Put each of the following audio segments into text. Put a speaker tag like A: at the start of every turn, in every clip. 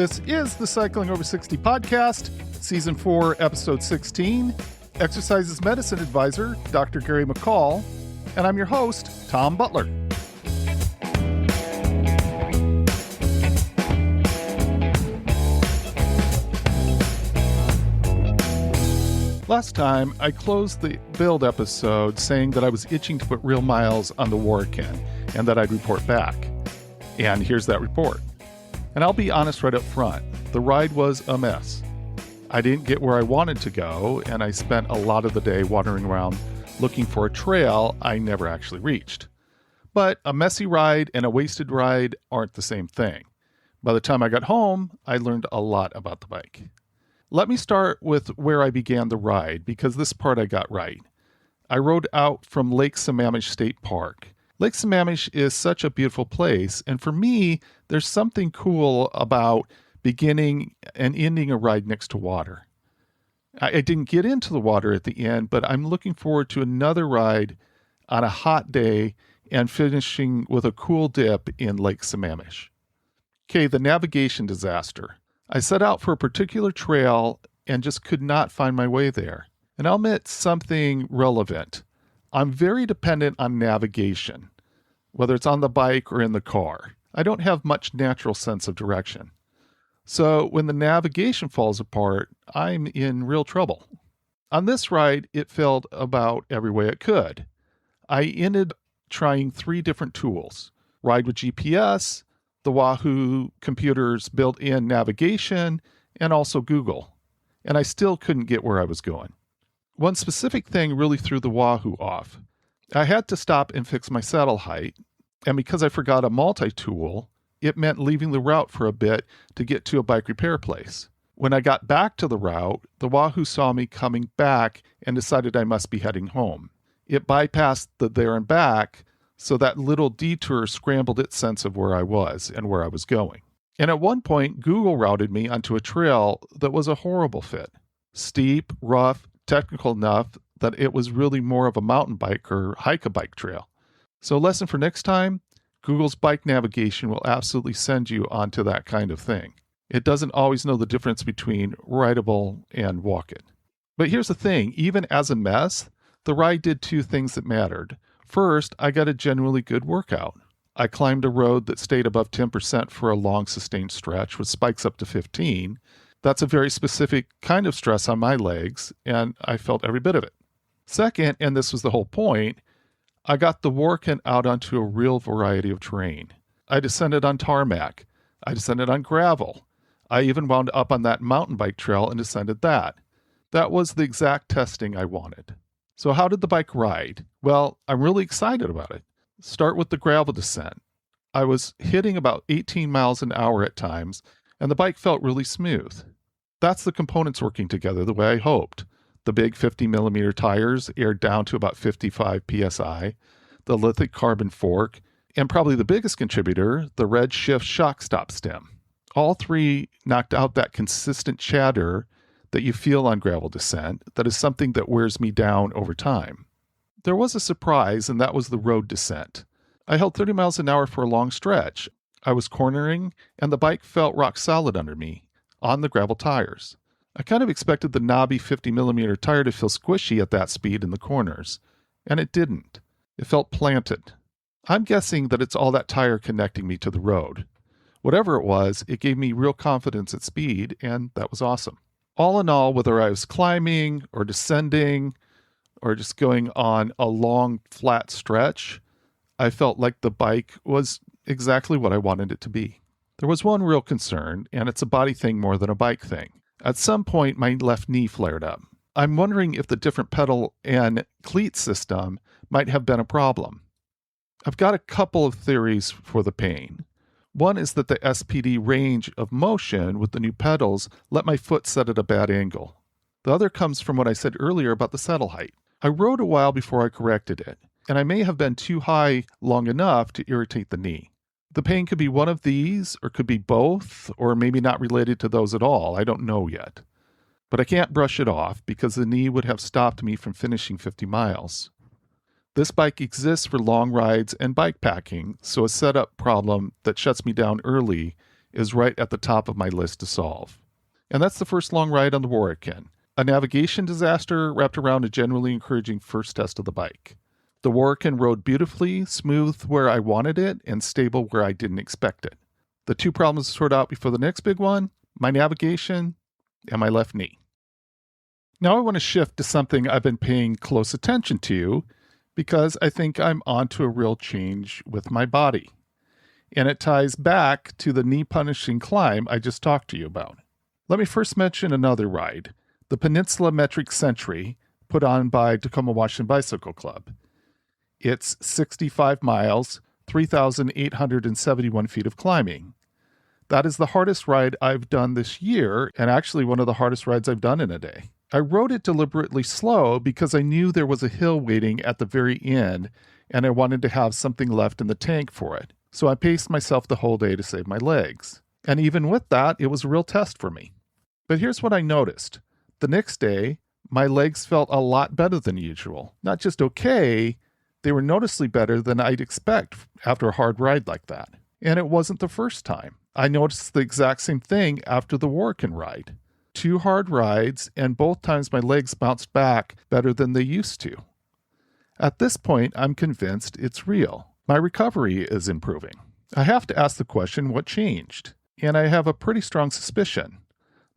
A: This is the Cycling Over 60 podcast, Season 4, Episode 16. Exercise Medicine Advisor, Dr. Gary McCall, and I'm your host, Tom Butler. Last time, I closed the build episode saying that I was itching to put real miles on the Warakin and that I'd report back. And here's that report. And I'll be honest right up front, the ride was a mess. I didn't get where I wanted to go, and I spent a lot of the day wandering around looking for a trail I never actually reached. But a messy ride and a wasted ride aren't the same thing. By the time I got home, I learned a lot about the bike. Let me start with where I began the ride, because this part I got right. I rode out from Lake Sammamish State Park. Lake Sammamish is such a beautiful place, and for me, there's something cool about beginning and ending a ride next to water. I didn't get into the water at the end, but I'm looking forward to another ride on a hot day and finishing with a cool dip in Lake Sammamish. Okay, the navigation disaster. I set out for a particular trail and just could not find my way there. And I'll admit something relevant. I'm very dependent on navigation, whether it's on the bike or in the car. I don't have much natural sense of direction. So when the navigation falls apart, I'm in real trouble. On this ride, it failed about every way it could. I ended trying 3 different tools: Ride with GPS, the Wahoo computer's built-in navigation, and also Google. And I still couldn't get where I was going. One specific thing really threw the Wahoo off. I had to stop and fix my saddle height, and because I forgot a multi-tool, it meant leaving the route for a bit to get to a bike repair place. When I got back to the route, the Wahoo saw me coming back and decided I must be heading home. It bypassed the there and back, so that little detour scrambled its sense of where I was and where I was going. And at one point, Google routed me onto a trail that was a horrible fit. Steep, rough, technical enough that it was really more of a mountain bike or hike a bike trail. So lesson for next time, Google's bike navigation will absolutely send you onto that kind of thing. It doesn't always know the difference between rideable and walk-it. But here's the thing, even as a mess, the ride did 2 things that mattered. First, I got a genuinely good workout. I climbed a road that stayed above 10% for a long sustained stretch with spikes up to 15. That's a very specific kind of stress on my legs, and I felt every bit of it. Second, and this was the whole point, I got the Warakin out onto a real variety of terrain. I descended on tarmac. I descended on gravel. I even wound up on that mountain bike trail and descended that. That was the exact testing I wanted. So how did the bike ride? Well, I'm really excited about it. Start with the gravel descent. I was hitting about 18 miles an hour at times, and the bike felt really smooth. That's the components working together the way I hoped. The big 50mm tires aired down to about 55 psi, the lithium carbon fork, and probably the biggest contributor, the red shift shock stop stem. All 3 knocked out that consistent chatter that you feel on gravel descent that is something that wears me down over time. There was a surprise, and that was the road descent. I held 30 miles an hour for a long stretch. I was cornering, and the bike felt rock solid under me, on the gravel tires. I kind of expected the knobby 50mm tire to feel squishy at that speed in the corners, and it didn't. It felt planted. I'm guessing that it's all that tire connecting me to the road. Whatever it was, it gave me real confidence at speed, and that was awesome. All in all, whether I was climbing or descending or just going on a long, flat stretch, I felt like the bike was exactly what I wanted it to be. There was one real concern, and it's a body thing more than a bike thing. At some point, my left knee flared up. I'm wondering if the different pedal and cleat system might have been a problem. I've got a couple of theories for the pain. One is that the SPD range of motion with the new pedals let my foot set at a bad angle. The other comes from what I said earlier about the saddle height. I rode a while before I corrected it, and I may have been too high long enough to irritate the knee. The pain could be one of these, or could be both, or maybe not related to those at all. I don't know yet. But I can't brush it off because the knee would have stopped me from finishing 50 miles. This bike exists for long rides and bike packing, so a setup problem that shuts me down early is right at the top of my list to solve. And that's the first long ride on the Warakin, a navigation disaster wrapped around a generally encouraging first test of the bike. The Warakin rode beautifully, smooth where I wanted it, and stable where I didn't expect it. The two problems to sort out before the next big one, my navigation and my left knee. Now I want to shift to something I've been paying close attention to because I think I'm onto a real change with my body. And it ties back to the knee-punishing climb I just talked to you about. Let me first mention another ride, the Peninsula Metric Century, put on by Tacoma Washington Bicycle Club. It's 65 miles, 3,871 feet of climbing. That is the hardest ride I've done this year, and actually one of the hardest rides I've done in a day. I rode it deliberately slow because I knew there was a hill waiting at the very end, and I wanted to have something left in the tank for it. So I paced myself the whole day to save my legs. And even with that, it was a real test for me. But here's what I noticed. The next day, my legs felt a lot better than usual. Not just okay, they were noticeably better than I'd expect after a hard ride like that. And it wasn't the first time. I noticed the exact same thing after the Warakin ride. 2 hard rides, and both times my legs bounced back better than they used to. At this point, I'm convinced it's real. My recovery is improving. I have to ask the question, what changed? And I have a pretty strong suspicion.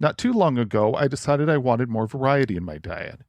A: Not too long ago, I decided I wanted more variety in my diet.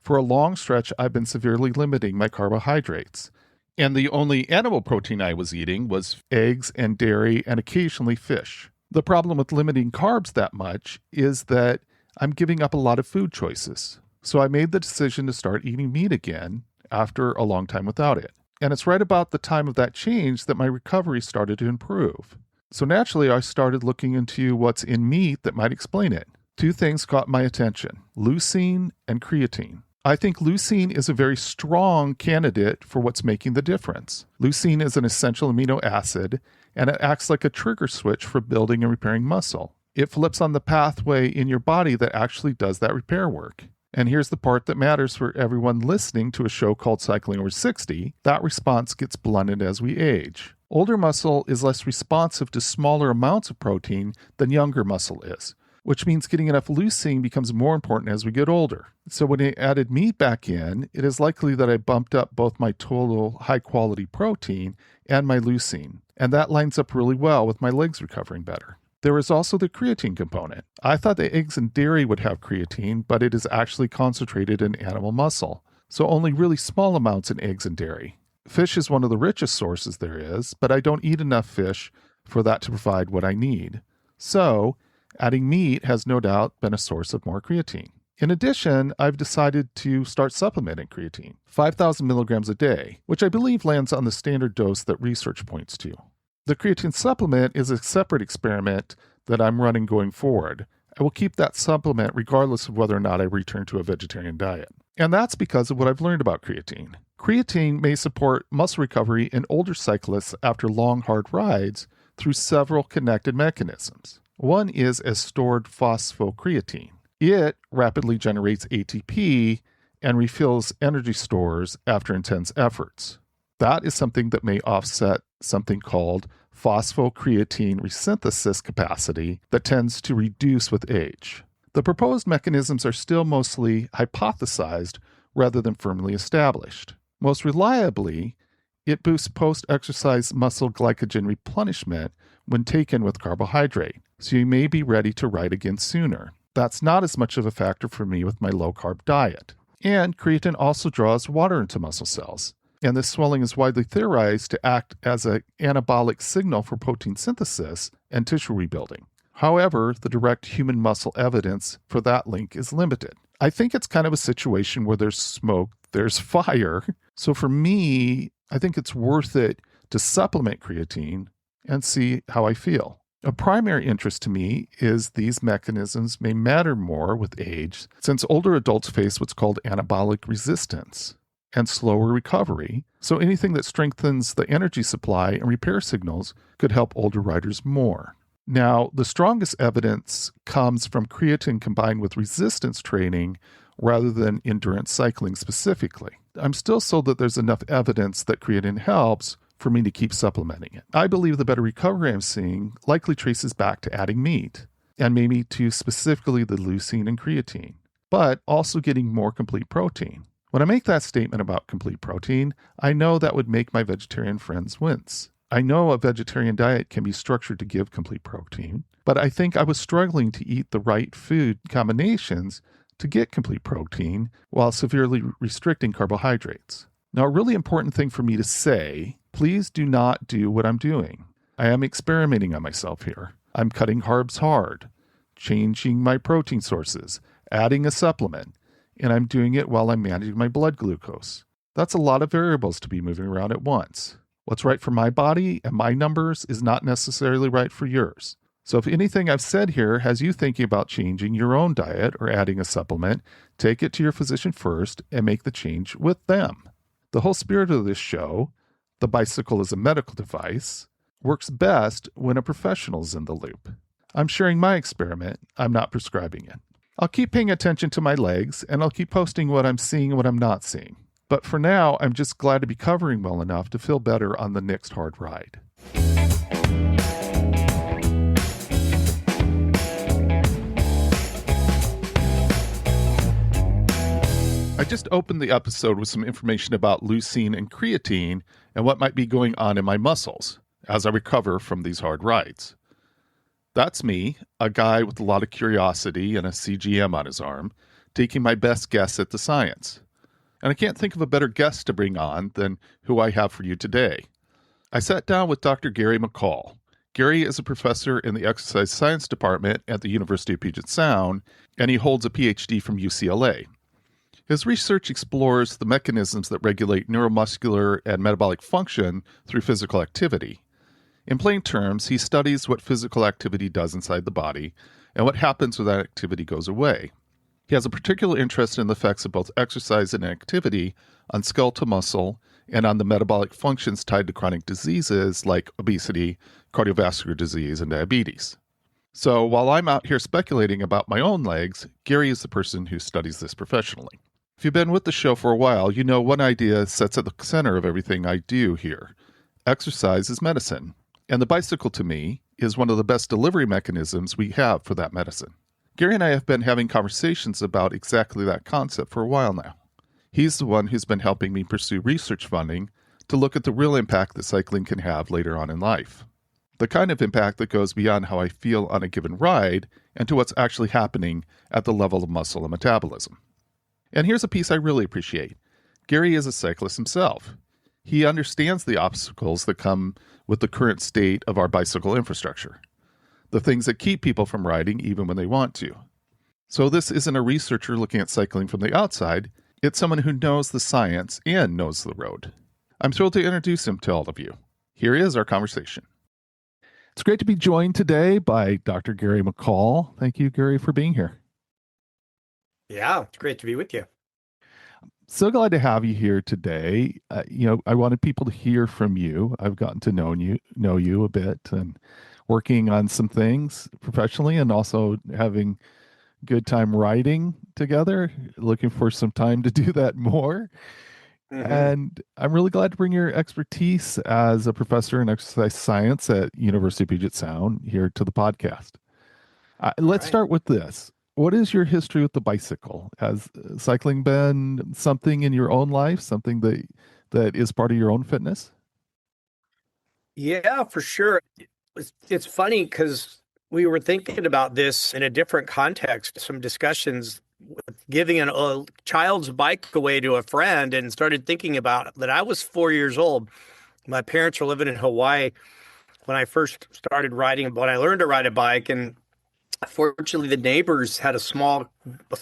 A: For a long stretch, I've been severely limiting my carbohydrates. And the only animal protein I was eating was eggs and dairy and occasionally fish. The problem with limiting carbs that much is that I'm giving up a lot of food choices. So I made the decision to start eating meat again after a long time without it. And it's right about the time of that change that my recovery started to improve. So naturally, I started looking into what's in meat that might explain it. 2 things caught my attention: leucine and creatine. I think leucine is a very strong candidate for what's making the difference. Leucine is an essential amino acid, and it acts like a trigger switch for building and repairing muscle. It flips on the pathway in your body that actually does that repair work. And here's the part that matters for everyone listening to a show called Cycling Over 60. That response gets blunted as we age. Older muscle is less responsive to smaller amounts of protein than younger muscle is, which means getting enough leucine becomes more important as we get older. So when I added meat back in, it is likely that I bumped up both my total high-quality protein and my leucine, and that lines up really well with my legs recovering better. There is also the creatine component. I thought the eggs and dairy would have creatine, but it is actually concentrated in animal muscle, so only really small amounts in eggs and dairy. Fish is one of the richest sources there is, but I don't eat enough fish for that to provide what I need. So, adding meat has no doubt been a source of more creatine. In addition, I've decided to start supplementing creatine, 5,000 milligrams a day, which I believe lands on the standard dose that research points to. The creatine supplement is a separate experiment that I'm running going forward. I will keep that supplement regardless of whether or not I return to a vegetarian diet. And that's because of what I've learned about creatine. Creatine may support muscle recovery in older cyclists after long, hard rides through several connected mechanisms. One is as stored phosphocreatine. It rapidly generates ATP and refills energy stores after intense efforts. That is something that may offset something called phosphocreatine resynthesis capacity that tends to reduce with age. The proposed mechanisms are still mostly hypothesized rather than firmly established. Most reliably, it boosts post-exercise muscle glycogen replenishment when taken with carbohydrate, so you may be ready to ride again sooner. That's not as much of a factor for me with my low-carb diet. And creatine also draws water into muscle cells, and this swelling is widely theorized to act as an anabolic signal for protein synthesis and tissue rebuilding. However, the direct human muscle evidence for that link is limited. I think it's kind of a situation where there's smoke, there's fire. So for me, I think it's worth it to supplement creatine and see how I feel. A primary interest to me is these mechanisms may matter more with age, since older adults face what's called anabolic resistance and slower recovery, so anything that strengthens the energy supply and repair signals could help older riders more. Now, the strongest evidence comes from creatine combined with resistance training rather than endurance cycling specifically. I'm still sold that there's enough evidence that creatine helps for me to keep supplementing it. I believe the better recovery I'm seeing likely traces back to adding meat, and maybe to specifically the leucine and creatine, but also getting more complete protein. When I make that statement about complete protein, I know that would make my vegetarian friends wince. I know a vegetarian diet can be structured to give complete protein, but I think I was struggling to eat the right food combinations to get complete protein while severely restricting carbohydrates. Now, a really important thing for me to say, please do not do what I'm doing. I am experimenting on myself here. I'm cutting carbs hard, changing my protein sources, adding a supplement, and I'm doing it while I'm managing my blood glucose. That's a lot of variables to be moving around at once. What's right for my body and my numbers is not necessarily right for yours. So if anything I've said here has you thinking about changing your own diet or adding a supplement, take it to your physician first and make the change with them. The whole spirit of this show, the bicycle as a medical device, works best when a professional is in the loop. I'm sharing my experiment. I'm not prescribing it. I'll keep paying attention to my legs, and I'll keep posting what I'm seeing and what I'm not seeing. But for now, I'm just glad to be covering well enough to feel better on the next hard ride. I just opened the episode with some information about leucine and creatine and what might be going on in my muscles as I recover from these hard rides. That's me, a guy with a lot of curiosity and a CGM on his arm, taking my best guess at the science. And I can't think of a better guest to bring on than who I have for you today. I sat down with Dr. Gary McCall. Gary is a professor in the exercise science department at the University of Puget Sound, and he holds a PhD from UCLA. His research explores the mechanisms that regulate neuromuscular and metabolic function through physical activity. In plain terms, he studies what physical activity does inside the body and what happens when that activity goes away. He has a particular interest in the effects of both exercise and activity on skeletal muscle and on the metabolic functions tied to chronic diseases like obesity, cardiovascular disease, and diabetes. So while I'm out here speculating about my own legs, Gary is the person who studies this professionally. If you've been with the show for a while, you know one idea sits at the center of everything I do here. Exercise is medicine. And the bicycle, to me, is one of the best delivery mechanisms we have for that medicine. Gary and I have been having conversations about exactly that concept for a while now. He's the one who's been helping me pursue research funding to look at the real impact that cycling can have later on in life. The kind of impact that goes beyond how I feel on a given ride and to what's actually happening at the level of muscle and metabolism. And here's a piece I really appreciate. Gary is a cyclist himself. He understands the obstacles that come with the current state of our bicycle infrastructure, the things that keep people from riding even when they want to. So this isn't a researcher looking at cycling from the outside. It's someone who knows the science and knows the road. I'm thrilled to introduce him to all of you. Here is our conversation. It's great to be joined today by Dr. Gary McCall. Thank you, Gary, for being here.
B: Yeah, it's great to be with you.
A: So glad to have you here today. I wanted people to hear from you. I've gotten to know you a bit, and working on some things professionally, and also having good time writing together. Looking for some time to do that more. Mm-hmm. And I'm really glad to bring your expertise as a professor in exercise science at University of Puget Sound here to the podcast. Let's start with this. What is your history with the bicycle? Has cycling been something in your own life, something that is part of your own fitness?
B: Yeah, for sure. It's funny because we were thinking about this in a different context, some discussions with giving a child's bike away to a friend, and started thinking about that. I was 4 years old. My parents were living in Hawaii when I first started riding, when I learned to ride a bike, and fortunately, the neighbors had a small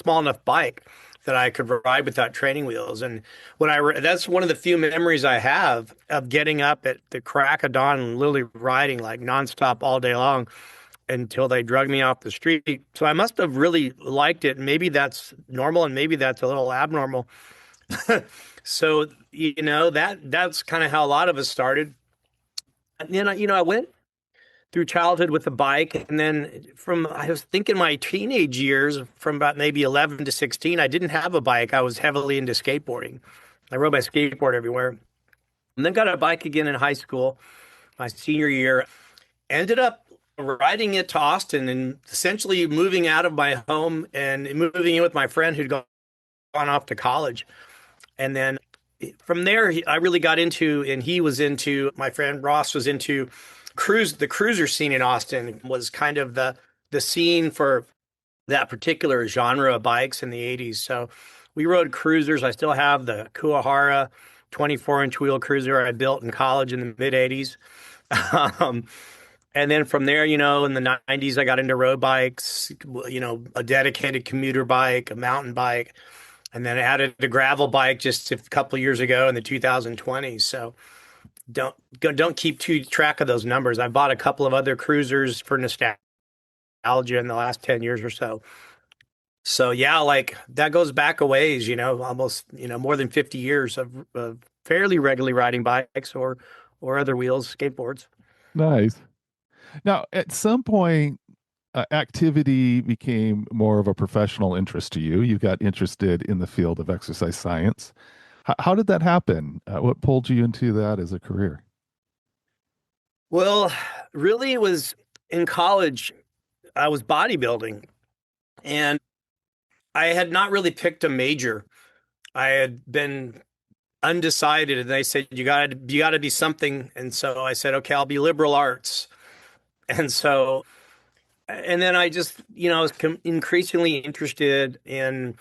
B: enough bike that I could ride without training wheels. And that's one of the few memories I have of getting up at the crack of dawn and literally riding like nonstop all day long until they drug me off the street. So I must have really liked it. Maybe that's normal, and maybe that's a little abnormal. So, that's kind of how a lot of us started. And then, I went through childhood with a bike. And then I was thinking my teenage years, from about maybe 11 to 16, I didn't have a bike. I was heavily into skateboarding. I rode my skateboard everywhere. And then got a bike again in high school, my senior year. Ended up riding it to Austin and essentially moving out of my home and moving in with my friend who'd gone off to college. And then from there, I really got into, and he was into, my friend Ross was into the cruiser scene in Austin was kind of the scene for that particular genre of bikes in the 80s. So we rode cruisers. I still have the Kuwahara 24-inch wheel cruiser I built in college in the mid 80s. Um, and then from there, in the 90s, I got into road bikes, a dedicated commuter bike, a mountain bike, and then I added a gravel bike just a couple of years ago in the 2020s. So don't keep too track of those numbers. I bought a couple of other cruisers for nostalgia in the last 10 years or so. So yeah, like that goes back a ways, almost, more than 50 years of fairly regularly riding bikes or other wheels, skateboards.
A: Nice. Now, at some point, activity became more of a professional interest to you. You got interested in the field of exercise science. How did that happen? What pulled you into that as a career?
B: Well, really it was in college, I was bodybuilding and I had not really picked a major. I had been undecided and they said you got to be something, and so I said okay, I'll be liberal arts. And so and then I just was increasingly interested in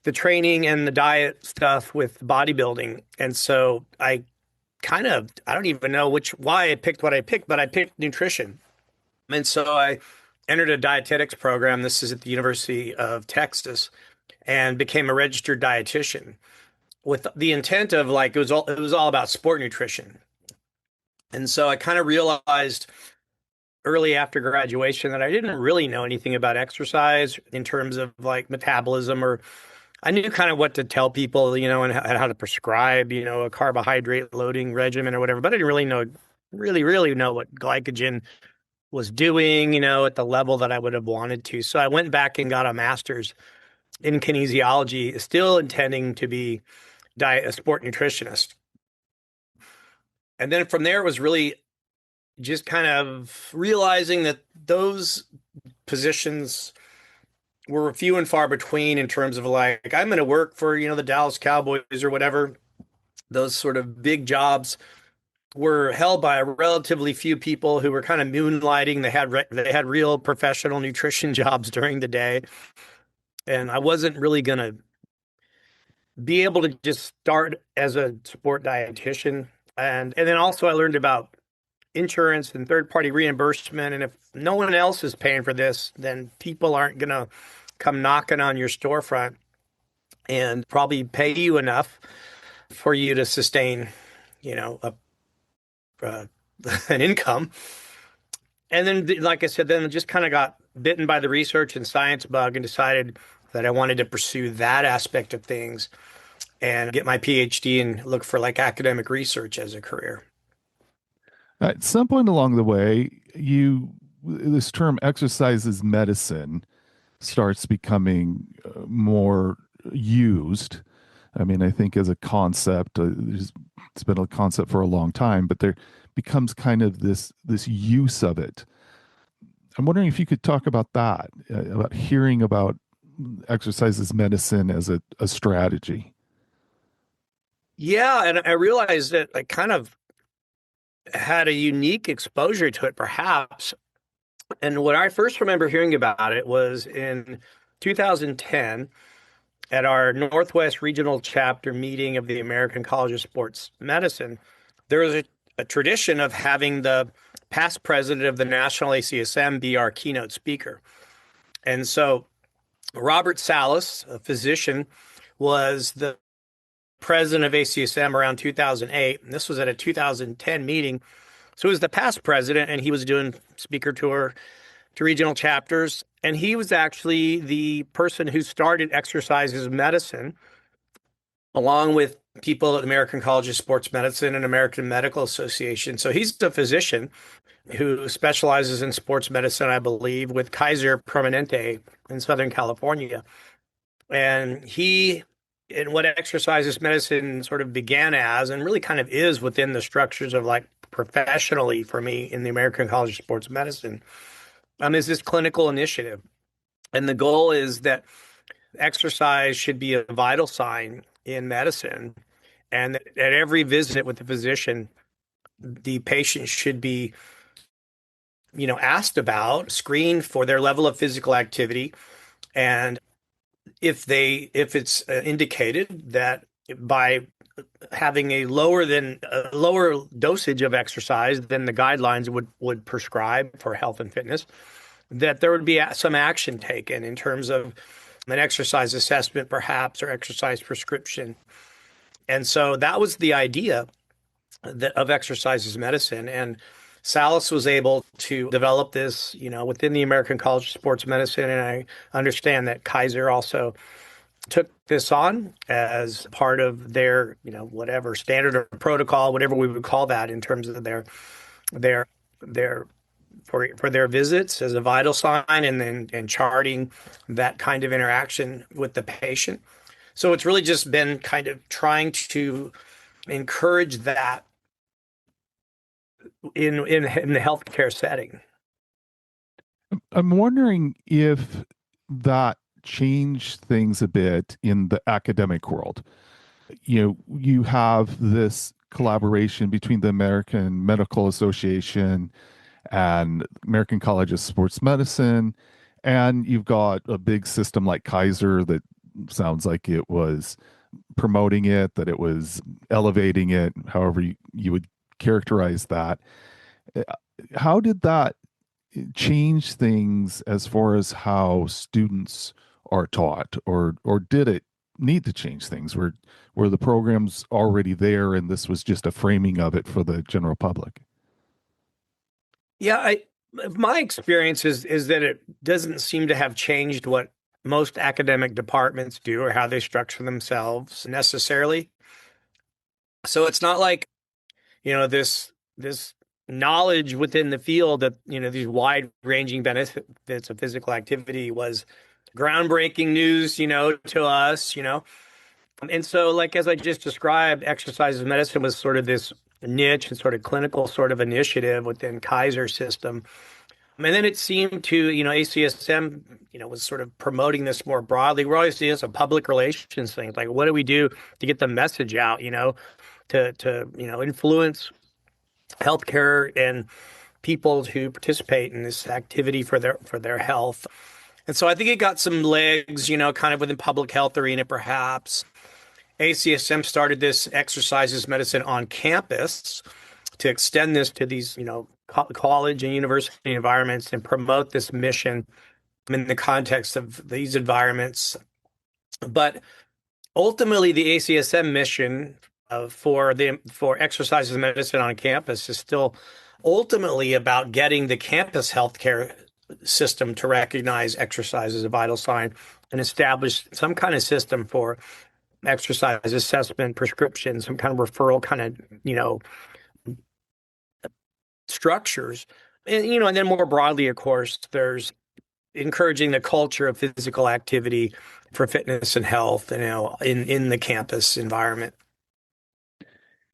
B: the training and the diet stuff with bodybuilding, and so I don't even know why I picked what I picked, but I picked nutrition. And so I entered a dietetics program. This is at the University of Texas, and became a registered dietitian with the intent of like it was all about sport nutrition. And so I kind of realized early after graduation that I didn't really know anything about exercise in terms of like metabolism, or I knew kind of what to tell people, and how to prescribe, a carbohydrate loading regimen or whatever, but I didn't really know what glycogen was doing, at the level that I would have wanted to. So I went back and got a master's in kinesiology, still intending to be a sport nutritionist. And then from there, it was really just kind of realizing that those positions were few and far between in terms of like, I'm going to work for, the Dallas Cowboys or whatever. Those sort of big jobs were held by relatively few people who were kind of moonlighting. They had real professional nutrition jobs during the day. And I wasn't really going to be able to just start as a sport dietitian. And then also I learned about insurance and third party reimbursement. And if no one else is paying for this, then people aren't going to come knocking on your storefront and probably pay you enough for you to sustain, uh, an income. And then, like I said, then I just kind of got bitten by the research and science bug and decided that I wanted to pursue that aspect of things and get my PhD and look for like academic research as a career.
A: At some point along the way, this term exercise as medicine starts becoming more used. I mean, I think as a concept, it's been a concept for a long time, but there becomes kind of this use of it. I'm wondering if you could talk about that, about hearing about exercise as medicine as a strategy.
B: Yeah, and I realized that I kind of had a unique exposure to it, perhaps. And when I first remember hearing about it was in 2010 at our Northwest Regional Chapter meeting of the American College of Sports Medicine. There was a tradition of having the past president of the National ACSM be our keynote speaker. And so Robert Salas, a physician, was the president of ACSM around 2008. And this was at a 2010 meeting. So he was the past president, and he was doing speaker tour to regional chapters. And he was actually the person who started exercise as medicine, along with people at the American College of Sports Medicine and American Medical Association. So he's a physician who specializes in sports medicine, I believe, with Kaiser Permanente in Southern California. And he and what exercises medicine sort of began as, and really kind of is within the structures of like professionally for me in the American College of Sports Medicine, is this clinical initiative. And the goal is that exercise should be a vital sign in medicine. And at every visit with the physician, the patient should be, asked about, screened for their level of physical activity. And if it's indicated that by having a lower dosage of exercise than the guidelines would prescribe for health and fitness, that there would be some action taken in terms of an exercise assessment, perhaps, or exercise prescription. And so that was the idea of exercise as medicine. And Salas was able to develop this, within the American College of Sports Medicine. And I understand that Kaiser also took this on as part of their, whatever standard or protocol, whatever we would call that in terms of their for their visits as a vital sign, and charting that kind of interaction with the patient. So it's really just been kind of trying to encourage that in the healthcare setting.
A: I'm wondering if that changed things a bit in the academic world. You have this collaboration between the American Medical Association and American College of Sports Medicine, and you've got a big system like Kaiser that sounds like it was promoting it, that it was elevating it, however you would characterize that. How did that change things as far as how students are taught, or did it need to change things? Were the programs already there, and this was just a framing of it for the general public?
B: Yeah, my experience is that it doesn't seem to have changed what most academic departments do or how they structure themselves necessarily. So it's not like, this knowledge within the field that, these wide-ranging benefits of physical activity was groundbreaking news, to us. And so, like, as I just described, exercise as medicine was sort of this niche and sort of clinical sort of initiative within Kaiser system. And then it seemed to, ACSM, was sort of promoting this more broadly. We're always doing some public relations things, like what do we do to get the message out, to influence healthcare and people to participate in this activity for their health. And so I think it got some legs, kind of within public health arena, perhaps. ACSM started this exercises medicine on campus to extend this to these, college and university environments and promote this mission in the context of these environments. But ultimately, the ACSM mission for exercises medicine on campus is still ultimately about getting the campus healthcare system to recognize exercise as a vital sign and establish some kind of system for exercise assessment, prescription, some kind of referral kind of, structures. And then more broadly, of course, there's encouraging the culture of physical activity for fitness and health, in the campus environment.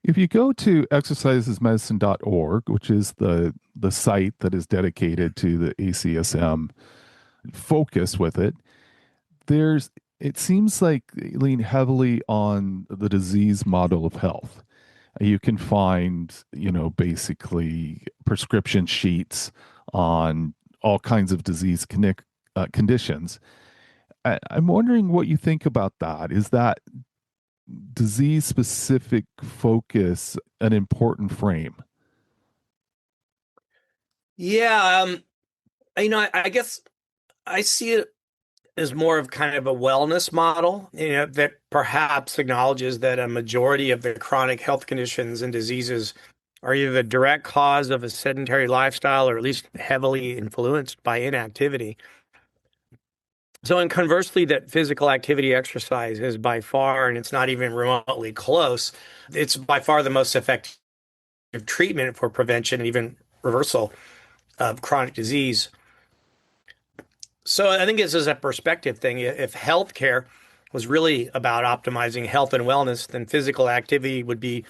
A: If you go to exercisesmedicine.org, which is the site that is dedicated to the ACSM focus with it, it seems like they lean heavily on the disease model of health. You can find, basically prescription sheets on all kinds of disease conditions. I'm wondering what you think about that. Is that disease specific focus an important frame?
B: Yeah, I guess I see it as more of kind of a wellness model, that perhaps acknowledges that a majority of the chronic health conditions and diseases are either the direct cause of a sedentary lifestyle or at least heavily influenced by inactivity. So, and conversely, that physical activity exercise is by far, and it's not even remotely close, it's by far the most effective treatment for prevention and even reversal of chronic disease. So I think this is a perspective thing. If healthcare was really about optimizing health and wellness, then physical activity would be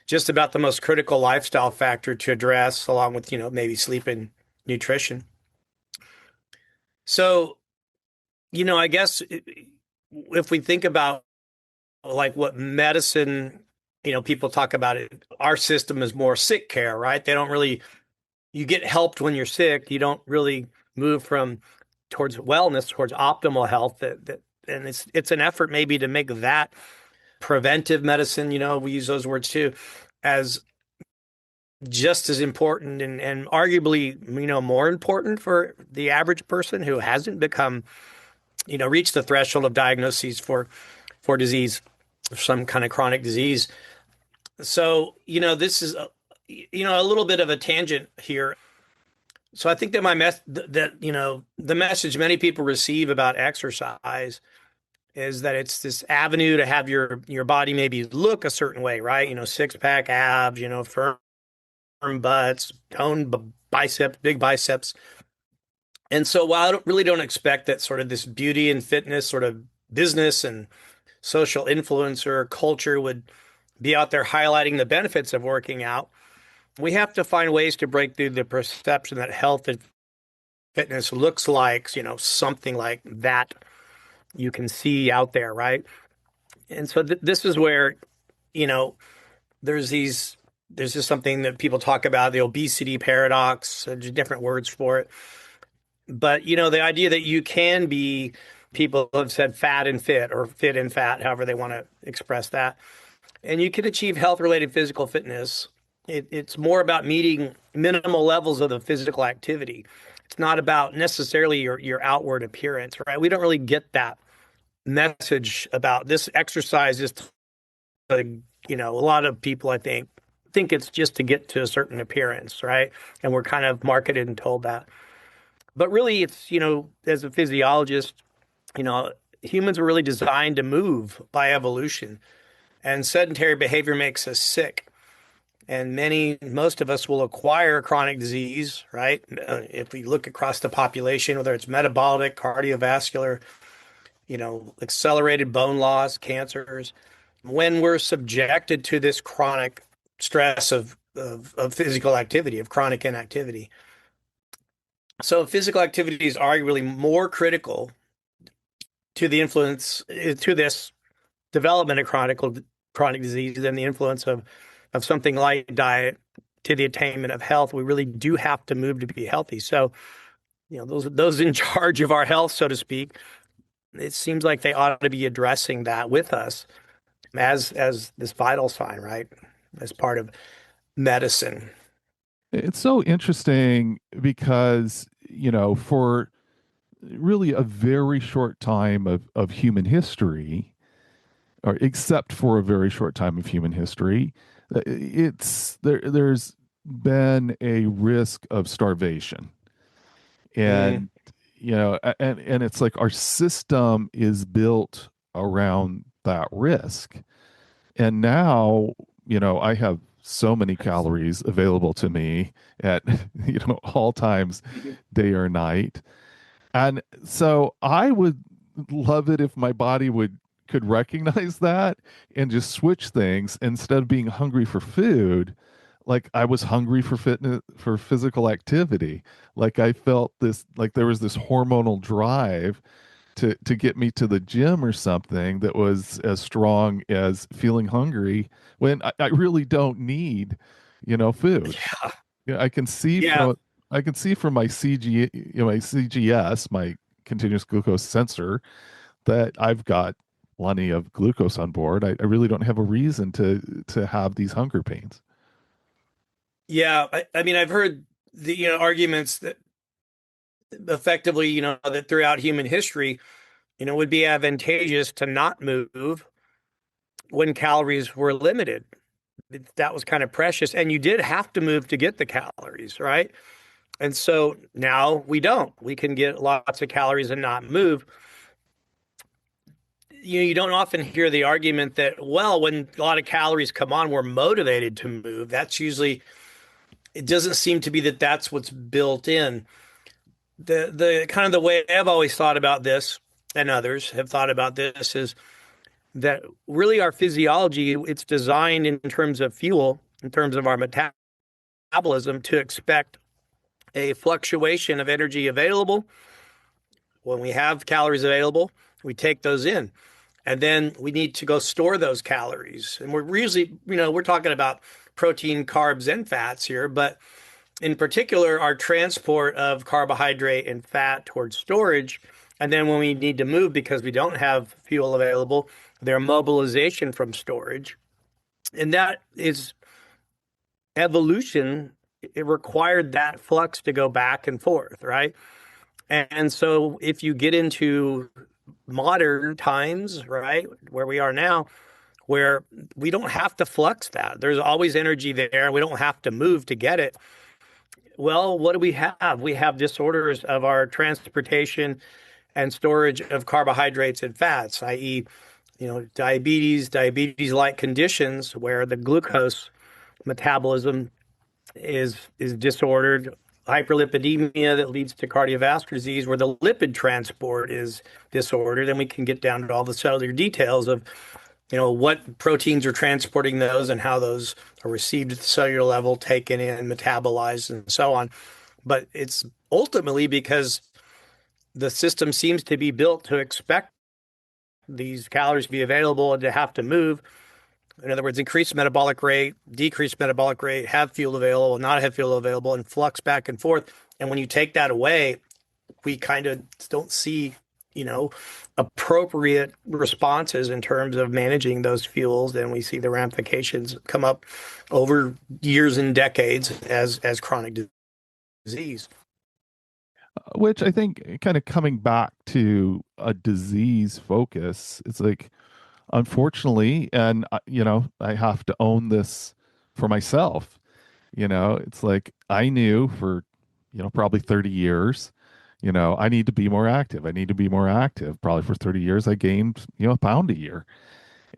B: just about the most critical lifestyle factor to address, along with, maybe sleep and nutrition. So, I guess if we think about like what medicine, people talk about it, our system is more sick care, right? They don't really, you get helped when you're sick. You don't really move from towards wellness, towards optimal health. And it's an effort maybe to make that preventive medicine, we use those words too, as just as important and arguably, more important for the average person who hasn't become, reached the threshold of diagnoses for disease, some kind of chronic disease. So, this is a little bit of a tangent here. So I think that the message many people receive about exercise is that it's this avenue to have your body maybe look a certain way, right? Six pack abs, firm butts, toned biceps, big biceps. And so while really don't expect that sort of this beauty and fitness sort of business and social influencer culture would be out there highlighting the benefits of working out, we have to find ways to break through the perception that health and fitness looks like, something like that you can see out there, right? And so this is where, you know, there's just something that people talk about, the obesity paradox, different words for it. But, the idea that you can be, people have said fat and fit or fit and fat, however they want to express that. And you can achieve health-related physical fitness. It's more about meeting minimal levels of the physical activity. It's not about necessarily your outward appearance, right? We don't really get that message about this exercise is a lot of people, I think it's just to get to a certain appearance, right? And we're kind of marketed and told that. But really, it's, as a physiologist, humans were really designed to move by evolution, and sedentary behavior makes us sick. And most of us will acquire chronic disease, right? If we look across the population, whether it's metabolic, cardiovascular, accelerated bone loss, cancers, when we're subjected to this chronic stress of physical activity, of chronic inactivity. So physical activity is arguably more critical to the influence to this development of chronic disease than the influence of something like diet to the attainment of health. We really do have to move to be healthy. So, those in charge of our health, so to speak, it seems like they ought to be addressing that with us as this vital sign, right? As part of medicine.
A: It's so interesting because, for really a very short time of human history, or except for a very short time of human history, there's been a risk of starvation. And, and it's like our system is built around that risk. And now, I have so many calories available to me at, all times, day or night. And so I would love it if my body could recognize that and just switch things instead of being hungry for food. Like I was hungry for fitness, for physical activity. Like I felt this, like there was this hormonal drive to get me to the gym or something that was as strong as feeling hungry when I really don't need, food.
B: Yeah.
A: Yeah,
B: Yeah.
A: I can see from my my CGS, my continuous glucose sensor, that I've got plenty of glucose on board. I really don't have a reason to have these hunger pains.
B: Yeah. I mean, I've heard the, arguments that effectively, that throughout human history, would be advantageous to not move when calories were limited. That was kind of precious. And you did have to move to get the calories, right? And so now we don't. We can get lots of calories and not move. You don't often hear the argument that, well, when a lot of calories come on, we're motivated to move. That's usually, it doesn't seem to be that that's what's built in. The kind of the way I've always thought about this and others have thought about this, is that really our physiology, it's designed in terms of fuel, in terms of our metabolism, to expect a fluctuation of energy available. When we have calories available, we take those in. And then we need to go store those calories. And we're usually, we're talking about protein, carbs, and fats here, but in particular, our transport of carbohydrate and fat towards storage. And then when we need to move because we don't have fuel available, their mobilization from storage. And that is evolution. It required that flux to go back and forth, right? And so if you get into modern times, right, where we are now, where we don't have to flux that, there's always energy there. We don't have to move to get it. Well, what do we have? We have disorders of our transportation and storage of carbohydrates and fats, i.e., diabetes-like conditions where the glucose metabolism is disordered, hyperlipidemia that leads to cardiovascular disease, where the lipid transport is disordered, and we can get down to all the cellular details of what proteins are transporting those and how those are received at the cellular level, taken in, metabolized, and so on. But it's ultimately because the system seems to be built to expect these calories to be available and to have to move. In other words, increase metabolic rate, decrease metabolic rate, have fuel available, not have fuel available, and flux back and forth. And when you take that away, we kind of don't see, appropriate responses in terms of managing those fuels. Then we see the ramifications come up over years and decades as chronic disease.
A: Which I think, kind of coming back to a disease focus, it's like, unfortunately, and I have to own this for myself. It's like I knew for, probably 30 years, I need to be more active. I need to be more active. Probably for 30 years, I gained, a pound a year.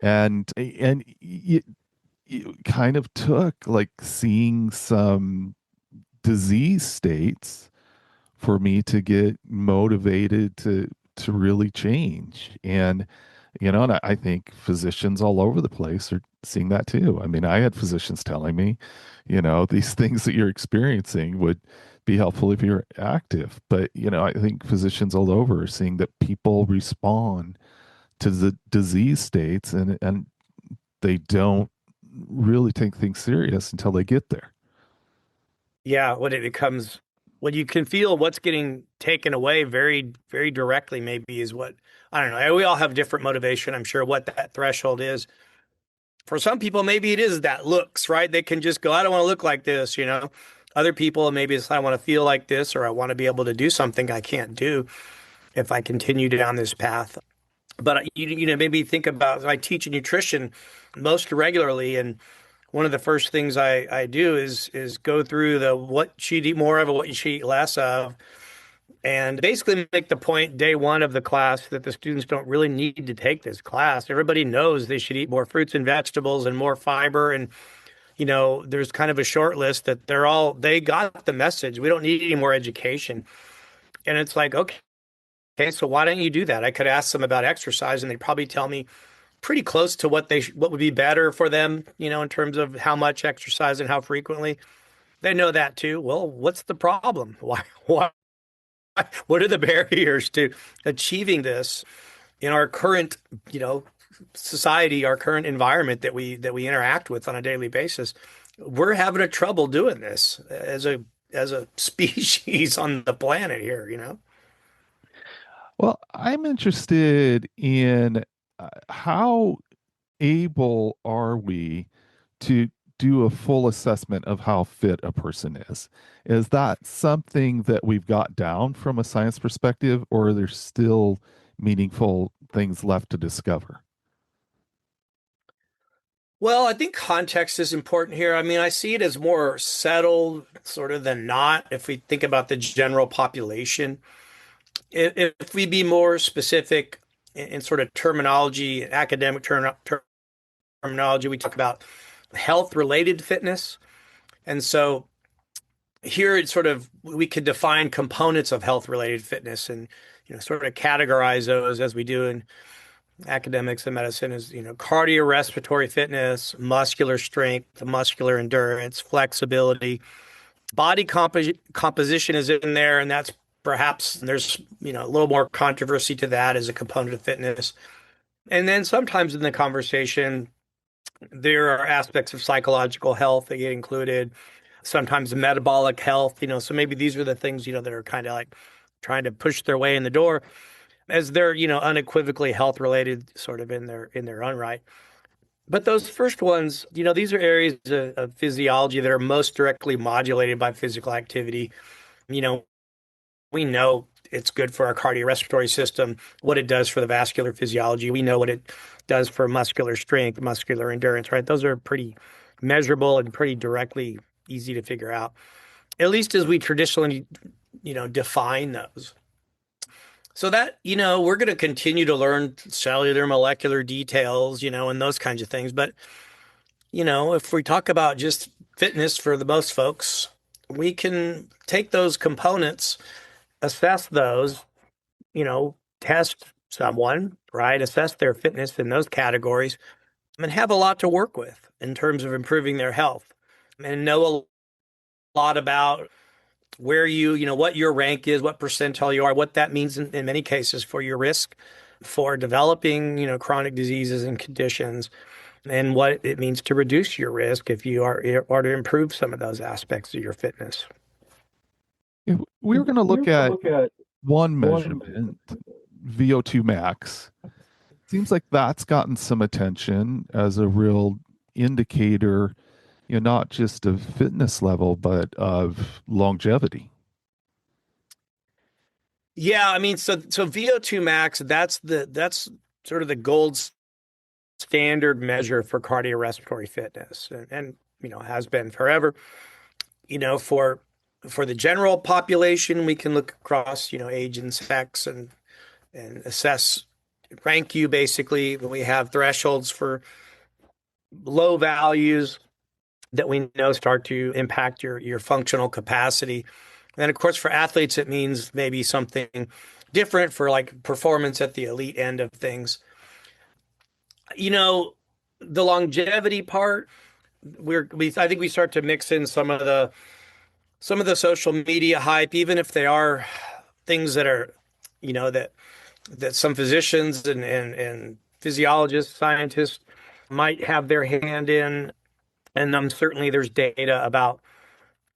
A: And it kind of took like seeing some disease states for me to get motivated to really change. And I think physicians all over the place are seeing that too. I mean, I had physicians telling me, these things that you're experiencing would be helpful if you're active. But, I think physicians all over are seeing that people respond to the disease states, and they don't really take things serious until they get there.
B: Yeah, when you can feel what's getting taken away very, very directly, maybe is what, I don't know. We all have different motivation, I'm sure, what that threshold is. For some people, maybe it is that looks, right? They can just go, I don't want to look like this. Other people, maybe it's, I want to feel like this, or I want to be able to do something I can't do if I continue down this path. But maybe think about, I teach nutrition most regularly, and one of the first things I do is go through the what you should eat more of and what you should eat less of, and basically make the point day one of the class that the students don't really need to take this class. Everybody knows they should eat more fruits and vegetables and more fiber, and there's kind of a short list that they got the message. We don't need any more education, and it's like, okay, so why don't you do that? I could ask them about exercise, and they'd probably tell me pretty close to what would be better for them, in terms of how much exercise and how frequently. They know that too. Well, what's the problem? Why, what are the barriers to achieving this in our current, society, our current environment that we interact with on a daily basis? We're having a trouble doing this as a species on the planet here.
A: Well, I'm interested in how able are we to do a full assessment of how fit a person is? Is that something that we've got down from a science perspective, or are there still meaningful things left to discover?
B: Well, I think context is important here. I mean, I see it as more settled sort of than not if we think about the general population. If we be more specific in sort of terminology, academic terminology, we talk about health related fitness. And so here it's sort of we could define components of health related fitness and sort of categorize those as we do in academics and medicine as cardiorespiratory fitness, muscular strength, muscular endurance, flexibility, composition is in there, and that's perhaps there's a little more controversy to that as a component of fitness. And then sometimes in the conversation there are aspects of psychological health that get included, sometimes metabolic health, so maybe these are the things, that are kind of like trying to push their way in the door as they're, unequivocally health related sort of in their own right. But those first ones, these are areas of physiology that are most directly modulated by physical activity. You know, we know it's good for our cardiorespiratory system, what it does for the vascular physiology. We know what it does for muscular strength, muscular endurance, right? Those are pretty measurable and pretty directly easy to figure out, at least as we traditionally, define those. So that, we're going to continue to learn cellular molecular details, and those kinds of things. But, if we talk about just fitness for the most folks, we can take those components, assess those, test someone, right? Assess their fitness in those categories and have a lot to work with in terms of improving their health and know a lot about where what your rank is, what percentile you are, what that means in many cases for your risk for developing, chronic diseases and conditions, and what it means to reduce your risk if you are or to improve some of those aspects of your fitness.
A: If we were going to look at one measurement, VO2 max. Seems like that's gotten some attention as a real indicator, not just of fitness level, but of longevity.
B: Yeah, I mean, so VO2 max, that's sort of the gold standard measure for cardiorespiratory fitness, and has been forever. For the general population, we can look across, age and sex and assess, rank you basically. We have thresholds for low values that we know start to impact your functional capacity. And then, of course, for athletes, it means maybe something different for like performance at the elite end of things. The longevity part, I think we start to mix in some of the social media hype, even if they are things that are, that some physicians and physiologists, scientists might have their hand in. And certainly there's data about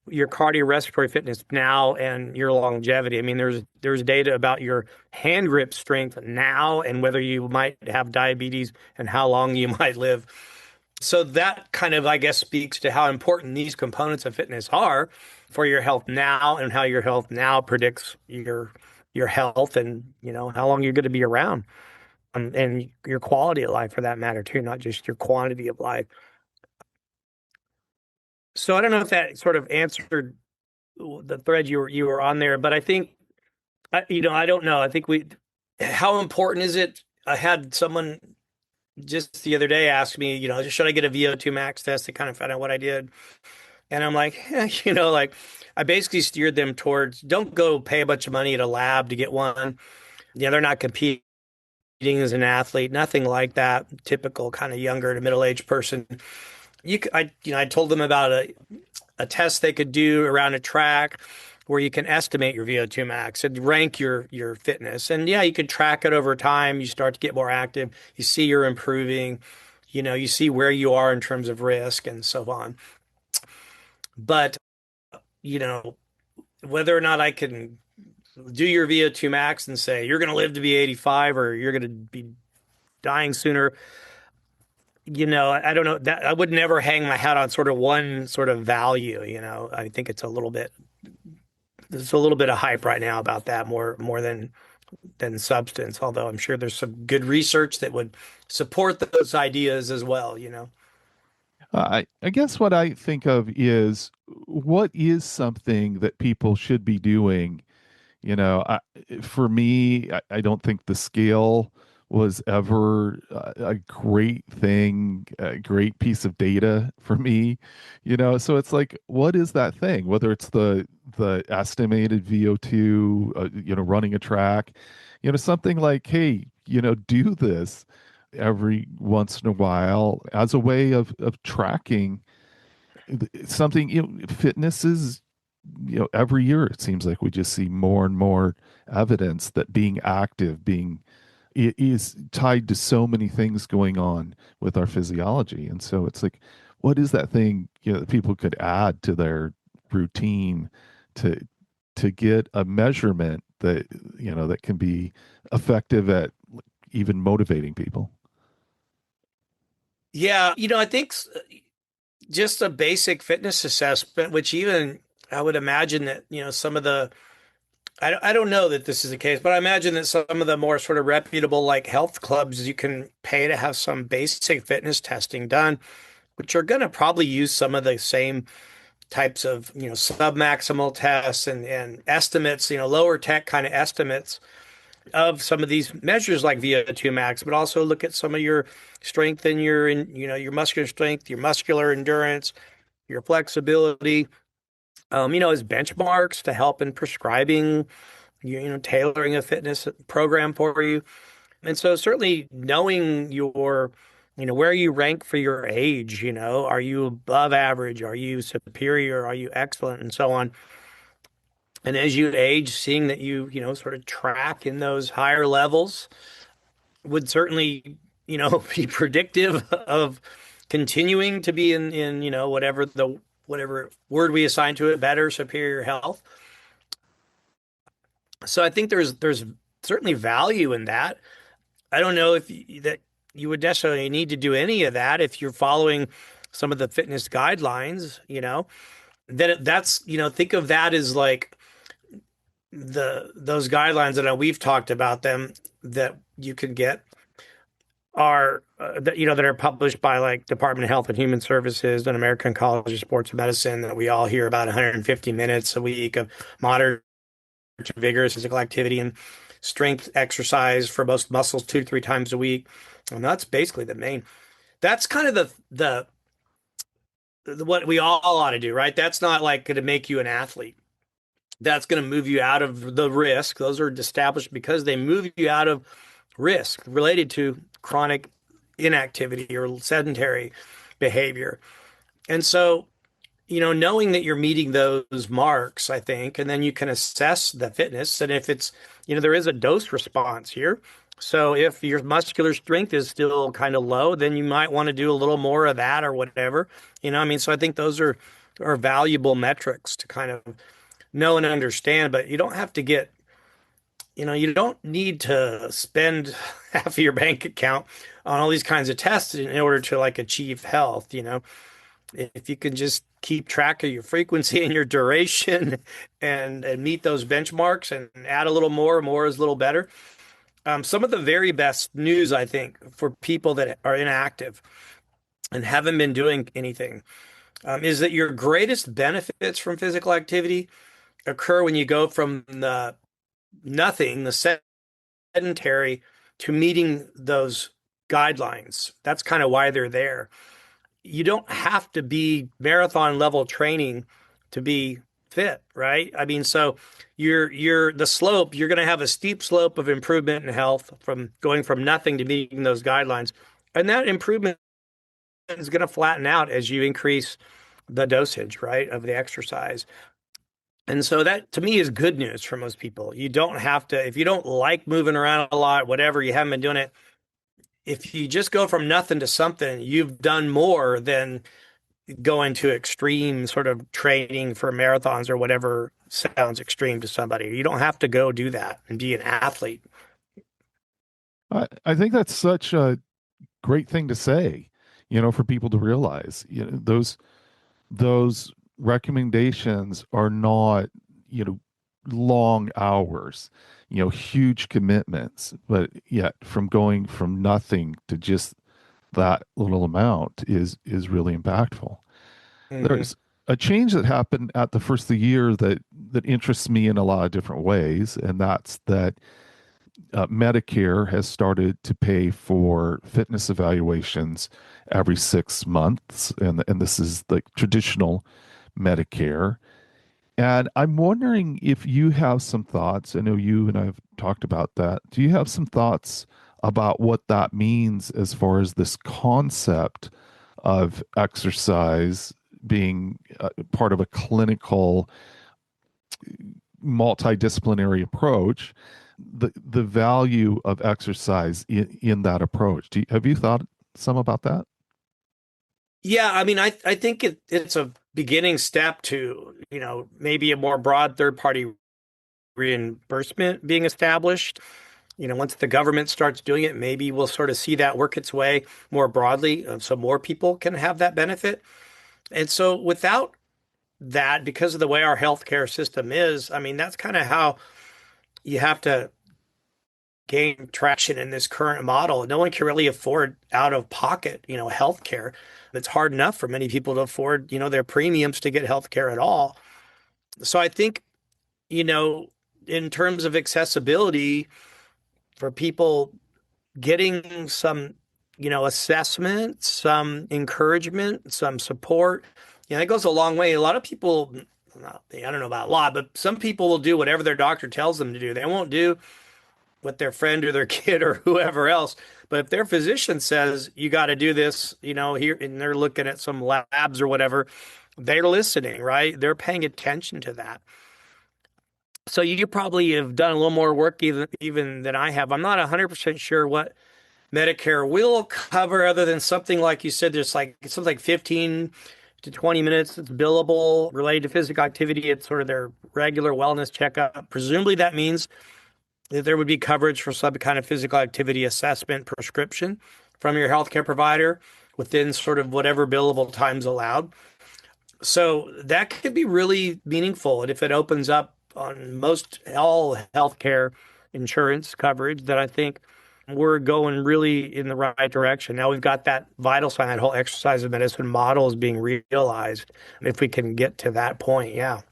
B: your cardiorespiratory fitness now and your longevity. I mean, there's data about your hand grip strength now and whether you might have diabetes and how long you might live. So that kind of, I guess, speaks to how important these components of fitness are for your health now and how your health now predicts your health and, how long you're going to be around, and your quality of life for that matter too, not just your quantity of life. So I don't know if that sort of answered the thread you were on there, but I think, I don't know. I think how important is it? I had someone just the other day ask me, should I get a VO2 max test to kind of find out what I did? And I'm like, like I basically steered them towards don't go pay a bunch of money at a lab to get one. They're not competing as an athlete, nothing like that. Typical kind of younger to middle-aged person. I told them about a test they could do around a track where you can estimate your VO2 max and rank your fitness. And yeah, you can track it over time. You start to get more active. You see you're improving. You see where you are in terms of risk and so on. But, whether or not I can do your VO2 max and say you're going to live to be 85 or you're going to be dying sooner, I don't know that I would never hang my hat on sort of one sort of value. I think there's a little bit of hype right now about that more than substance, although I'm sure there's some good research that would support those ideas as well.
A: I guess what I think of is what is something that people should be doing. For me, I don't think the scale was ever a great thing, a great piece of data for me. So it's like, what is that thing? Whether it's the estimated VO2, running a track, something like, hey, do this every once in a while as a way of tracking something. Fitness is, every year it seems like we just see more and more evidence that being active, being it is tied to so many things going on with our physiology. And so it's like, what is that thing, that people could add to their routine to get a measurement that, that can be effective at even motivating people?
B: Yeah, I think just a basic fitness assessment, which even I would imagine that, some of the, I don't know that this is the case, but I imagine that some of the more sort of reputable like health clubs, you can pay to have some basic fitness testing done, which are going to probably use some of the same types of, sub-maximal tests and estimates, lower tech kind of estimates of some of these measures like VO2 max, but also look at some of your strength and your muscular strength, your muscular endurance, your flexibility, as benchmarks to help in prescribing, tailoring a fitness program for you. And so certainly knowing where you rank for your age, are you above average? Are you superior? Are you excellent? And so on. And as you age, seeing that sort of track in those higher levels would certainly, be predictive of continuing to be in whatever word we assign to it, better, superior health. So I think there's certainly value in that. I don't know if that you would necessarily need to do any of that if you're following some of the fitness guidelines, that's, think of that as like those guidelines that we've talked about them that you can get are that are published by like Department of Health and Human Services and American College of Sports Medicine that we all hear about 150 minutes a week of moderate to vigorous physical activity and strength exercise for most muscles 2 to 3 times a week. And that's basically the main. That's kind of the what we all ought to do, right? That's not like going to make you an athlete. That's going to move you out of the risk. Those are established because they move you out of risk related to chronic inactivity or sedentary behavior. And so, knowing that you're meeting those marks, I think, and then you can assess the fitness. And if it's, there is a dose response here. So if your muscular strength is still kind of low, then you might want to do a little more of that or whatever. So I think those are valuable metrics to kind of know and understand, but you don't have to get, you don't need to spend half of your bank account on all these kinds of tests in order to like achieve health. If you can just keep track of your frequency and your duration and meet those benchmarks and add a little more is a little better. Some of the very best news, I think, for people that are inactive and haven't been doing anything, is that your greatest benefits from physical activity occur when you go from the nothing, the sedentary, to meeting those guidelines. That's kind of why they're there. You don't have to be marathon level training to be fit, right? So you're the slope, you're going to have a steep slope of improvement in health from going from nothing to meeting those guidelines. And that improvement is going to flatten out as you increase the dosage, right, of the exercise. And so that to me is good news for most people. You don't have to, if you don't like moving around a lot, whatever, you haven't been doing it. If you just go from nothing to something, you've done more than going to extreme sort of training for marathons or whatever sounds extreme to somebody. You don't have to go do that and be an athlete.
A: I think that's such a great thing to say, for people to realize, those recommendations are not, long hours, huge commitments, but yet from going from nothing to just that little amount is really impactful.
B: Mm-hmm.
A: There's a change that happened at the first of the year that interests me in a lot of different ways, and that's that Medicare has started to pay for fitness evaluations every 6 months, and this is like traditional Medicare. And I'm wondering if you have some thoughts. I know you and I have talked about that. Do you have some thoughts about what that means as far as this concept of exercise being part of a clinical multidisciplinary approach, the value of exercise in that approach? Have you thought some about that?
B: Yeah, I mean, I think it's a beginning step to, maybe a more broad third party reimbursement being established. Once the government starts doing it, maybe we'll sort of see that work its way more broadly, so more people can have that benefit. And so without that, because of the way our healthcare system is, I mean, that's kind of how you have to gain traction in this current model. No one can really afford out of pocket, healthcare. It's hard enough for many people to afford, their premiums to get healthcare at all. So I think, you know, in terms of accessibility for people getting some, assessment, some encouragement, some support, it goes a long way. A lot of people, I don't know about a lot, but some people will do whatever their doctor tells them to do. They won't do what their friend or their kid or whoever else. But if their physician says you got to do this, here, and they're looking at some labs or whatever, they're listening, right? They're paying attention to that. So you probably have done a little more work even than I have. I'm not 100% sure what Medicare will cover other than something like you said, there's like something like 15 to 20 minutes that's billable related to physical activity. It's sort of their regular wellness checkup. Presumably that means that there would be coverage for some kind of physical activity assessment prescription from your healthcare provider within sort of whatever billable times allowed. So that could be really meaningful. And if it opens up on most all healthcare insurance coverage, then I think we're going really in the right direction. Now we've got that vital sign, that whole exercise of medicine model is being realized. If we can get to that point, yeah.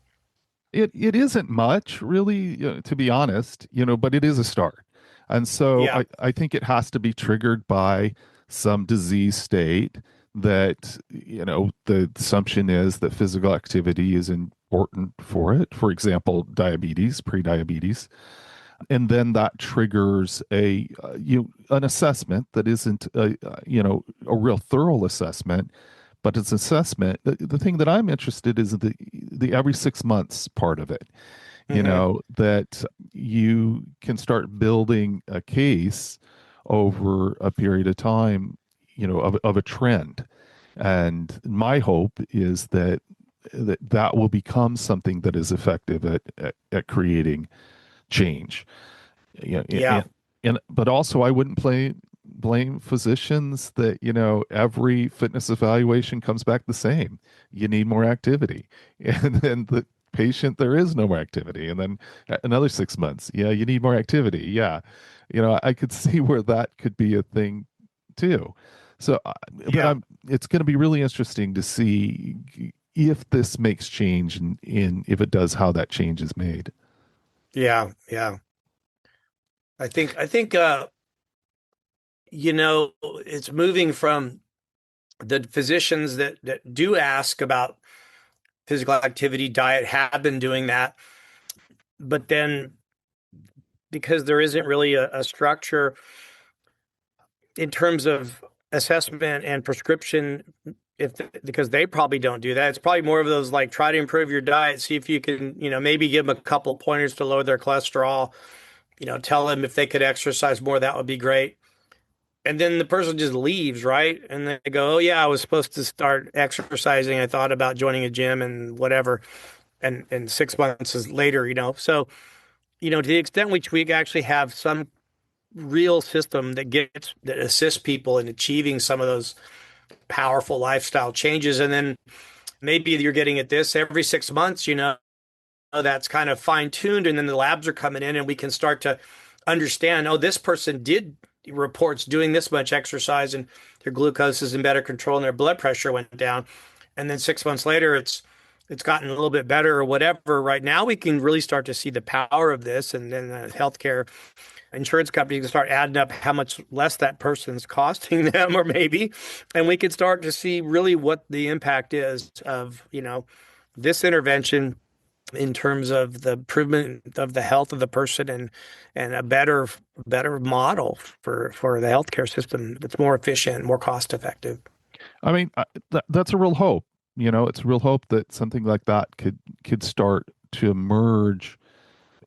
A: It isn't much, really, to be honest, but it is a start. And so
B: Yeah.
A: I think it has to be triggered by some disease state that, the assumption is that physical activity is important for it. For example, diabetes, pre-diabetes. And then that triggers an assessment that isn't a real thorough assessment, but it's assessment. The thing that I'm interested is the every 6 months part of it.
B: Hmm.
A: That you can start building a case over a period of time, of a trend. And my hope is that will become something that is effective at creating change. Yeah,
B: Yeah.
A: and but also I wouldn't blame physicians that, every fitness evaluation comes back the same. You need more activity. And then the patient, there is no more activity. And then another 6 months, yeah, you need more activity. Yeah. I could see where that could be a thing too. So, but
B: Yeah.
A: it's going to be really interesting to see if this makes change and if it does, how that change is made.
B: Yeah. Yeah. I think it's moving from the physicians that do ask about physical activity diet have been doing that, but then because there isn't really a structure in terms of assessment and prescription, if because they probably don't do that, it's probably more of those like try to improve your diet, see if you can, maybe give them a couple pointers to lower their cholesterol, tell them if they could exercise more, that would be great. And then the person just leaves, right? And they go, "Oh yeah, I was supposed to start exercising. I thought about joining a gym and whatever." And 6 months is later, So, to the extent which we actually have some real system that assists people in achieving some of those powerful lifestyle changes, and then maybe you're getting at this every 6 months, that's kind of fine tuned, and then the labs are coming in, and we can start to understand, oh, this person did reports doing this much exercise, and their glucose is in better control, and their blood pressure went down, and then 6 months later, it's it's gotten a little bit better or whatever. Right now, we can really start to see the power of this, and then the healthcare insurance companies can start adding up how much less that person's costing them, or maybe, and we can start to see really what the impact is of, this intervention in terms of the improvement of the health of the person, and a better model for the healthcare system that's more efficient, more cost effective.
A: I mean, that's a real hope. It's a real hope that something like that could start to emerge,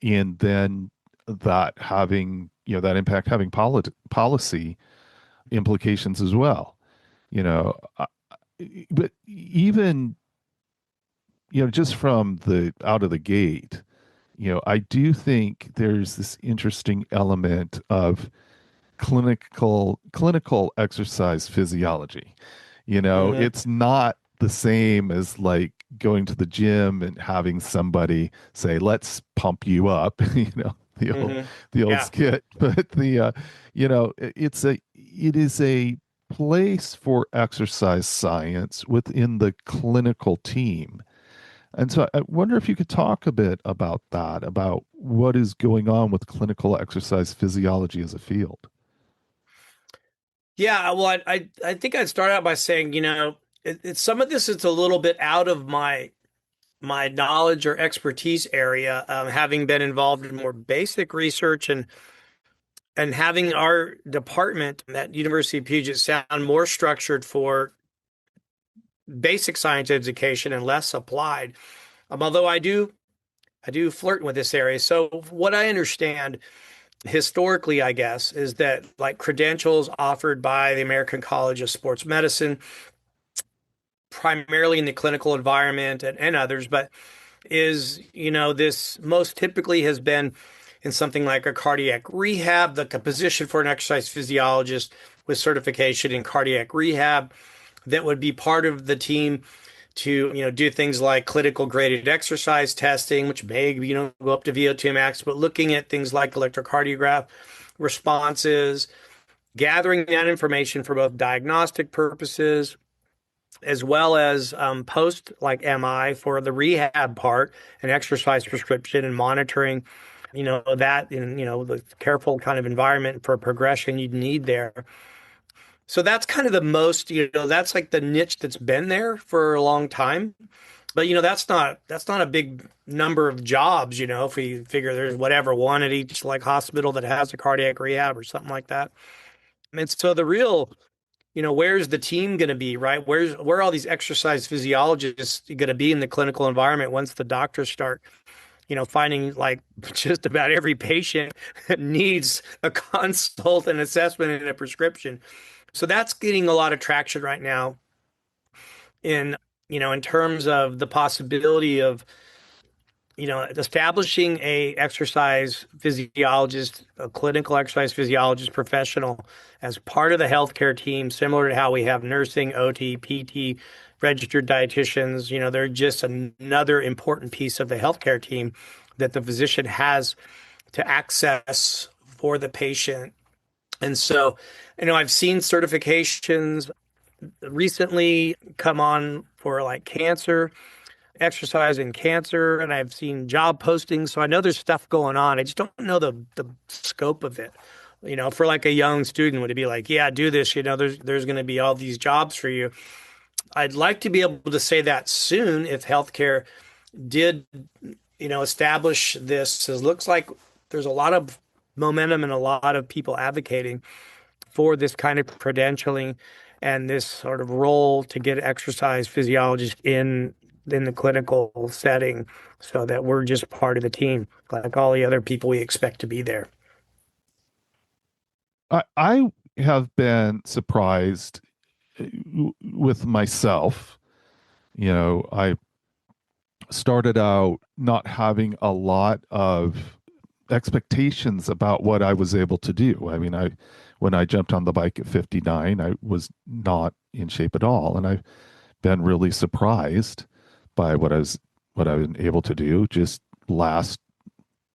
A: and then that having, that impact having policy implications as well. You know, I- but even, just from the out of the gate, I do think there's this interesting element of clinical exercise physiology.
B: Hmm.
A: It's not the same as like going to the gym and having somebody say, "Let's pump you up," the old
B: Hmm.
A: the old
B: Yeah.
A: skit. But it is a place for exercise science within the clinical team. And so I wonder if you could talk a bit about that, about what is going on with clinical exercise physiology as a field.
B: Yeah, well, I think I'd start out by saying, it's some of this is a little bit out of my knowledge or expertise area, having been involved in more basic research, and having our department at University of Puget Sound more structured for basic science education and less applied. Although I do flirt with this area. So what I understand historically, I guess, is that like credentials offered by the American College of Sports Medicine, primarily in the clinical environment, and others, but this most typically has been in something like a cardiac rehab, the position for an exercise physiologist with certification in cardiac rehab that would be part of the team to, do things like clinical graded exercise testing, which may, go up to VO2 max, but looking at things like electrocardiograph responses, gathering that information for both diagnostic purposes as well as post like MI for the rehab part and exercise prescription and monitoring, that in, the careful kind of environment for progression you'd need there. So that's kind of the most, that's like the niche that's been there for a long time. But that's not a big number of jobs, if we figure there's whatever one at each like hospital that has a cardiac rehab or something like that. And so the real, where's the team going to be, right? Where are all these exercise physiologists going to be in the clinical environment once the doctors start, finding like just about every patient needs a consult, an assessment, and a prescription. So that's getting a lot of traction right now in, in terms of the possibility of, establishing a exercise physiologist, a clinical exercise physiologist professional as part of the healthcare team, similar to how we have nursing, OT, PT, registered dietitians. They're just another important piece of the healthcare team that the physician has to access for the patient. And so, I've seen certifications recently come on for like cancer exercise in cancer, and I've seen job postings. So I know there's stuff going on. I just don't know the scope of it. For like a young student, would it be like, yeah, do this, there's going to be all these jobs for you. I'd like to be able to say that soon if healthcare did, establish this. It looks like there's a lot of momentum and a lot of people advocating for this kind of credentialing and this sort of role to get exercise physiologists in the clinical setting so that we're just part of the team, like all the other people we expect to be there.
A: I have been surprised with myself. I started out not having a lot of expectations about what I was able to do. I mean, when I jumped on the bike at 59, I was not in shape at all, and I've been really surprised by what I've been able to do. Just last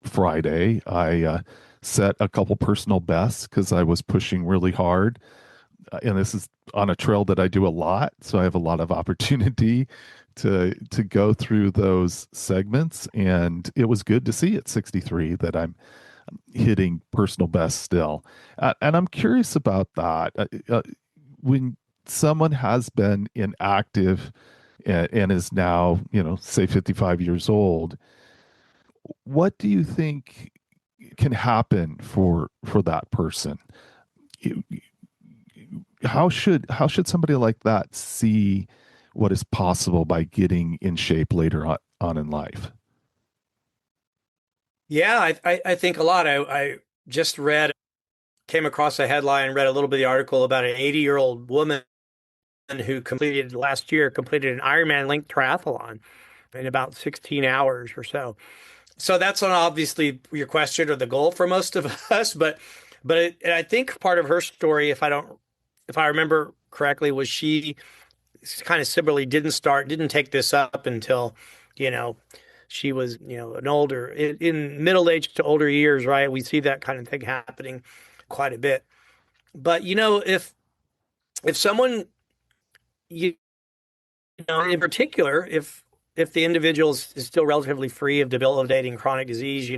A: Friday, I set a couple personal bests because I was pushing really hard. And this is on a trail that I do a lot, so I have a lot of opportunity to go through those segments, and it was good to see at 63 that I'm hitting personal best still. And I'm curious about that. When someone has been inactive and is now, say 55 years old, what do you think can happen for that person? You- how should somebody like that see what is possible by getting in shape later on in life?
B: Yeah, I think a lot. I just came across a headline, read a little bit of the article about an 80-year-old woman who completed an Ironman length triathlon in about 16 hours or so. So that's not obviously your question or the goal for most of us, and I think part of her story, if I remember correctly, was she kind of similarly didn't take this up until, you know, she was, an in middle age to older years, right? We see that kind of thing happening quite a bit. But if someone, you in particular, if the individual is still relatively free of debilitating chronic disease,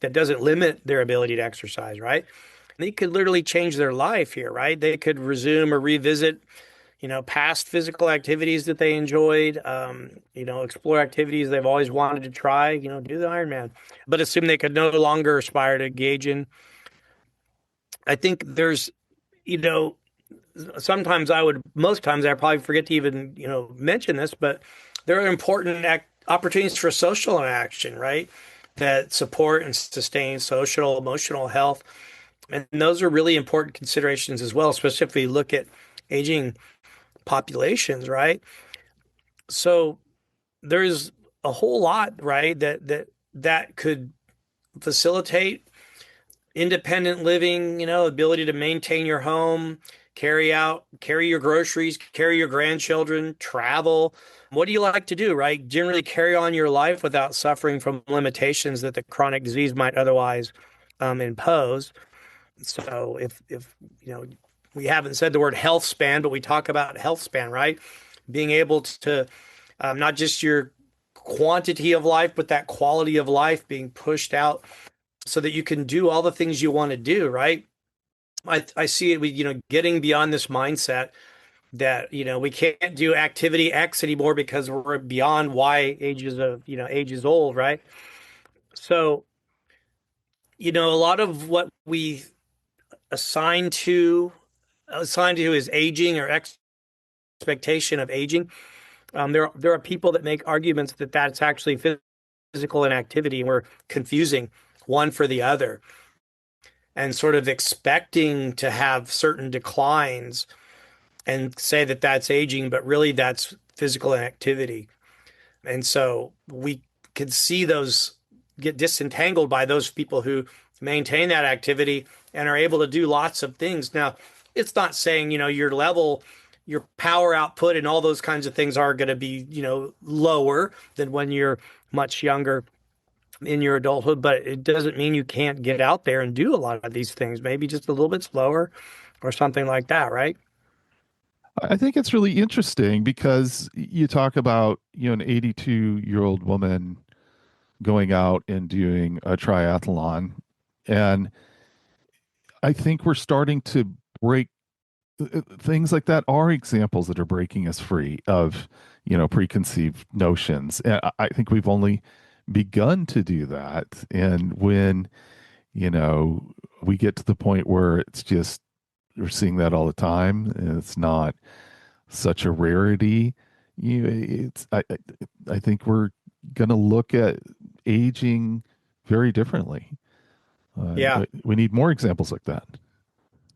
B: that doesn't limit their ability to exercise, right? They could literally change their life here, right? They could resume or revisit, past physical activities that they enjoyed, explore activities they've always wanted to try, do the Ironman, but assume they could no longer aspire to engage in. I think there's, you know, most times I probably forget to even, mention this, but there are important opportunities for social interaction, right? That support and sustain social, emotional health. And those are really important considerations as well, especially if we look at aging populations, right? So there's a whole lot, right, that could facilitate independent living, ability to maintain your home, carry your groceries, carry your grandchildren, travel. What do you like to do, right? Generally carry on your life without suffering from limitations that the chronic disease might otherwise impose. So if we haven't said the word health span, but we talk about health span, right? Being able to not just your quantity of life, but that quality of life being pushed out so that you can do all the things you want to do, right? I see it, getting beyond this mindset that, we can't do activity X anymore because we're beyond Y age is old, right? So, a lot of what we assign to is aging or expectation of aging. There are people that make arguments that that's actually physical inactivity, and we're confusing one for the other and sort of expecting to have certain declines and say that that's aging, but really that's physical inactivity. And so we could see those get disentangled by those people who maintain that activity and are able to do lots of things. Now, it's not saying, your power output and all those kinds of things are going to be, lower than when you're much younger in your adulthood, but it doesn't mean you can't get out there and do a lot of these things, maybe just a little bit slower or something like that, right?
A: I think it's really interesting because you talk about, an 82-year-old woman going out and doing a triathlon. And I think we're starting to break things like that are examples that are breaking us free of, preconceived notions. And I think we've only begun to do that. And when, you know, we get to the point where it's just, we're seeing that all the time, and it's not such a rarity. I think we're going to look at aging very differently.
B: Yeah.
A: We need more examples like that.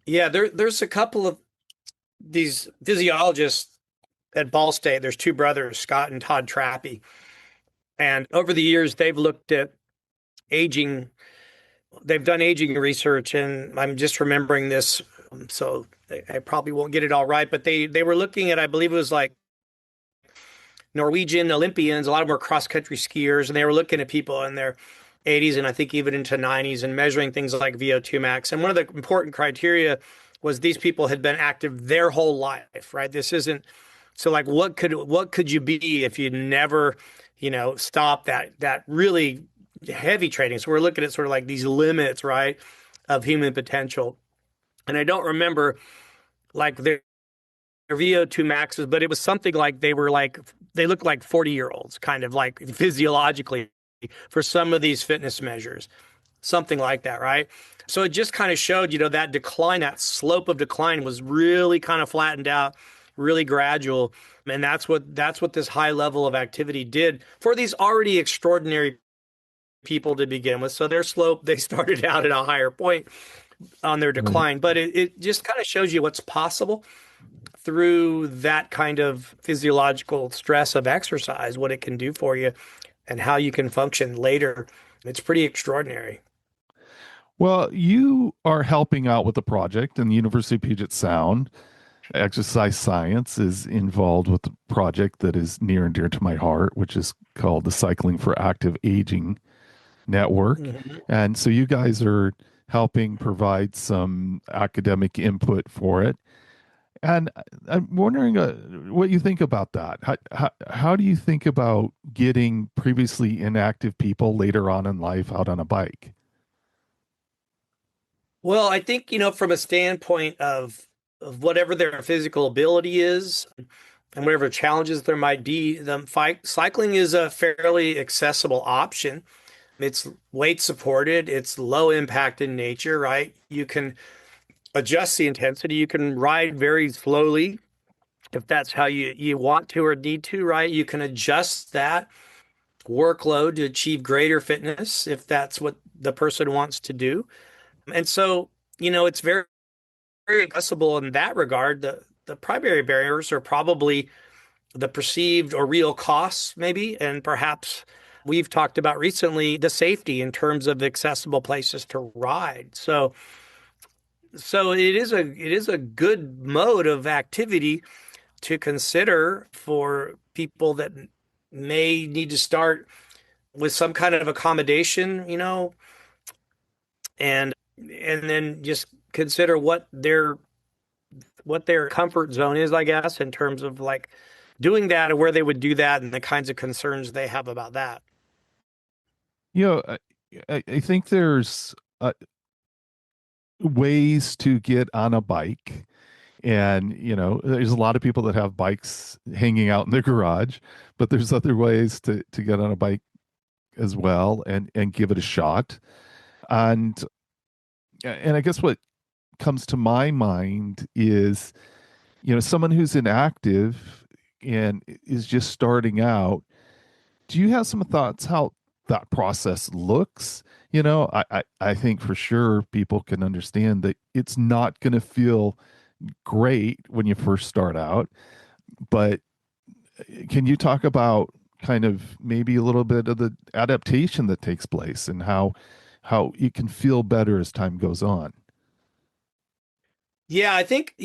B: Yeah, there's a couple of these physiologists at Ball State. There's two brothers, Scott and Todd Trappy. And over the years, they've looked at aging. They've done aging research, and I'm just remembering this, so I probably won't get it all right. But they were looking at, I believe it was like Norwegian Olympians. A lot of them were cross country skiers, and they were looking at people in their 80s and I think even into 90s and measuring things like VO2 max. And one of the important criteria was these people had been active their whole life, right? This isn't So like what could you be if you never, stop that really heavy training? So we're looking at sort of like these limits, right, of human potential. And I don't remember like their VO2 maxes, but it was something like they looked like 40-year-olds, kind of like physiologically for some of these fitness measures, something like that, right? So it just kind of showed, that decline, that slope of decline was really kind of flattened out, really gradual. And that's what this high level of activity did for these already extraordinary people to begin with. So their slope, they started out at a higher point on their
A: Right.
B: decline, but it just kind of shows you what's possible through that kind of physiological stress of exercise, what it can do for you and how you can function later. It's pretty extraordinary.
A: Well, you are helping out with the project, and the University of Puget Sound Exercise Science is involved with the project that is near and dear to my heart, which is called the Cycling for Active Aging Network.
B: Mhm.
A: And so you guys are helping provide some academic input for it. And I'm wondering what you think about that. How do you think about getting previously inactive people later on in life out on a bike?
B: Well, I think, from a standpoint of whatever their physical ability is and whatever challenges there might be, cycling is a fairly accessible option. It's weight supported, it's low impact in nature, right? You can adjust the intensity, you can ride very slowly if that's how you want to or need to, right? You can adjust that workload to achieve greater fitness if that's what the person wants to do. And so, it's very, very accessible in that regard. The primary barriers are probably the perceived or real costs, maybe, and perhaps we've talked about recently the safety in terms of accessible places to ride. So it is a good mode of activity to consider for people that may need to start with some kind of accommodation, and then just consider what their comfort zone is, I guess, in terms of like doing that or where they would do that and the kinds of concerns they have about that.
A: You know, I think there's ways to get on a bike. And, there's a lot of people that have bikes hanging out in their garage, but there's other ways to get on a bike as well and give it a shot. And I guess what comes to my mind is, someone who's inactive and is just starting out. Do you have some thoughts how that process looks? I think for sure people can understand that it's not going to feel great when you first start out, but can you talk about kind of maybe a little bit of the adaptation that takes place and how you can feel better as time goes on?
B: Yeah, I think,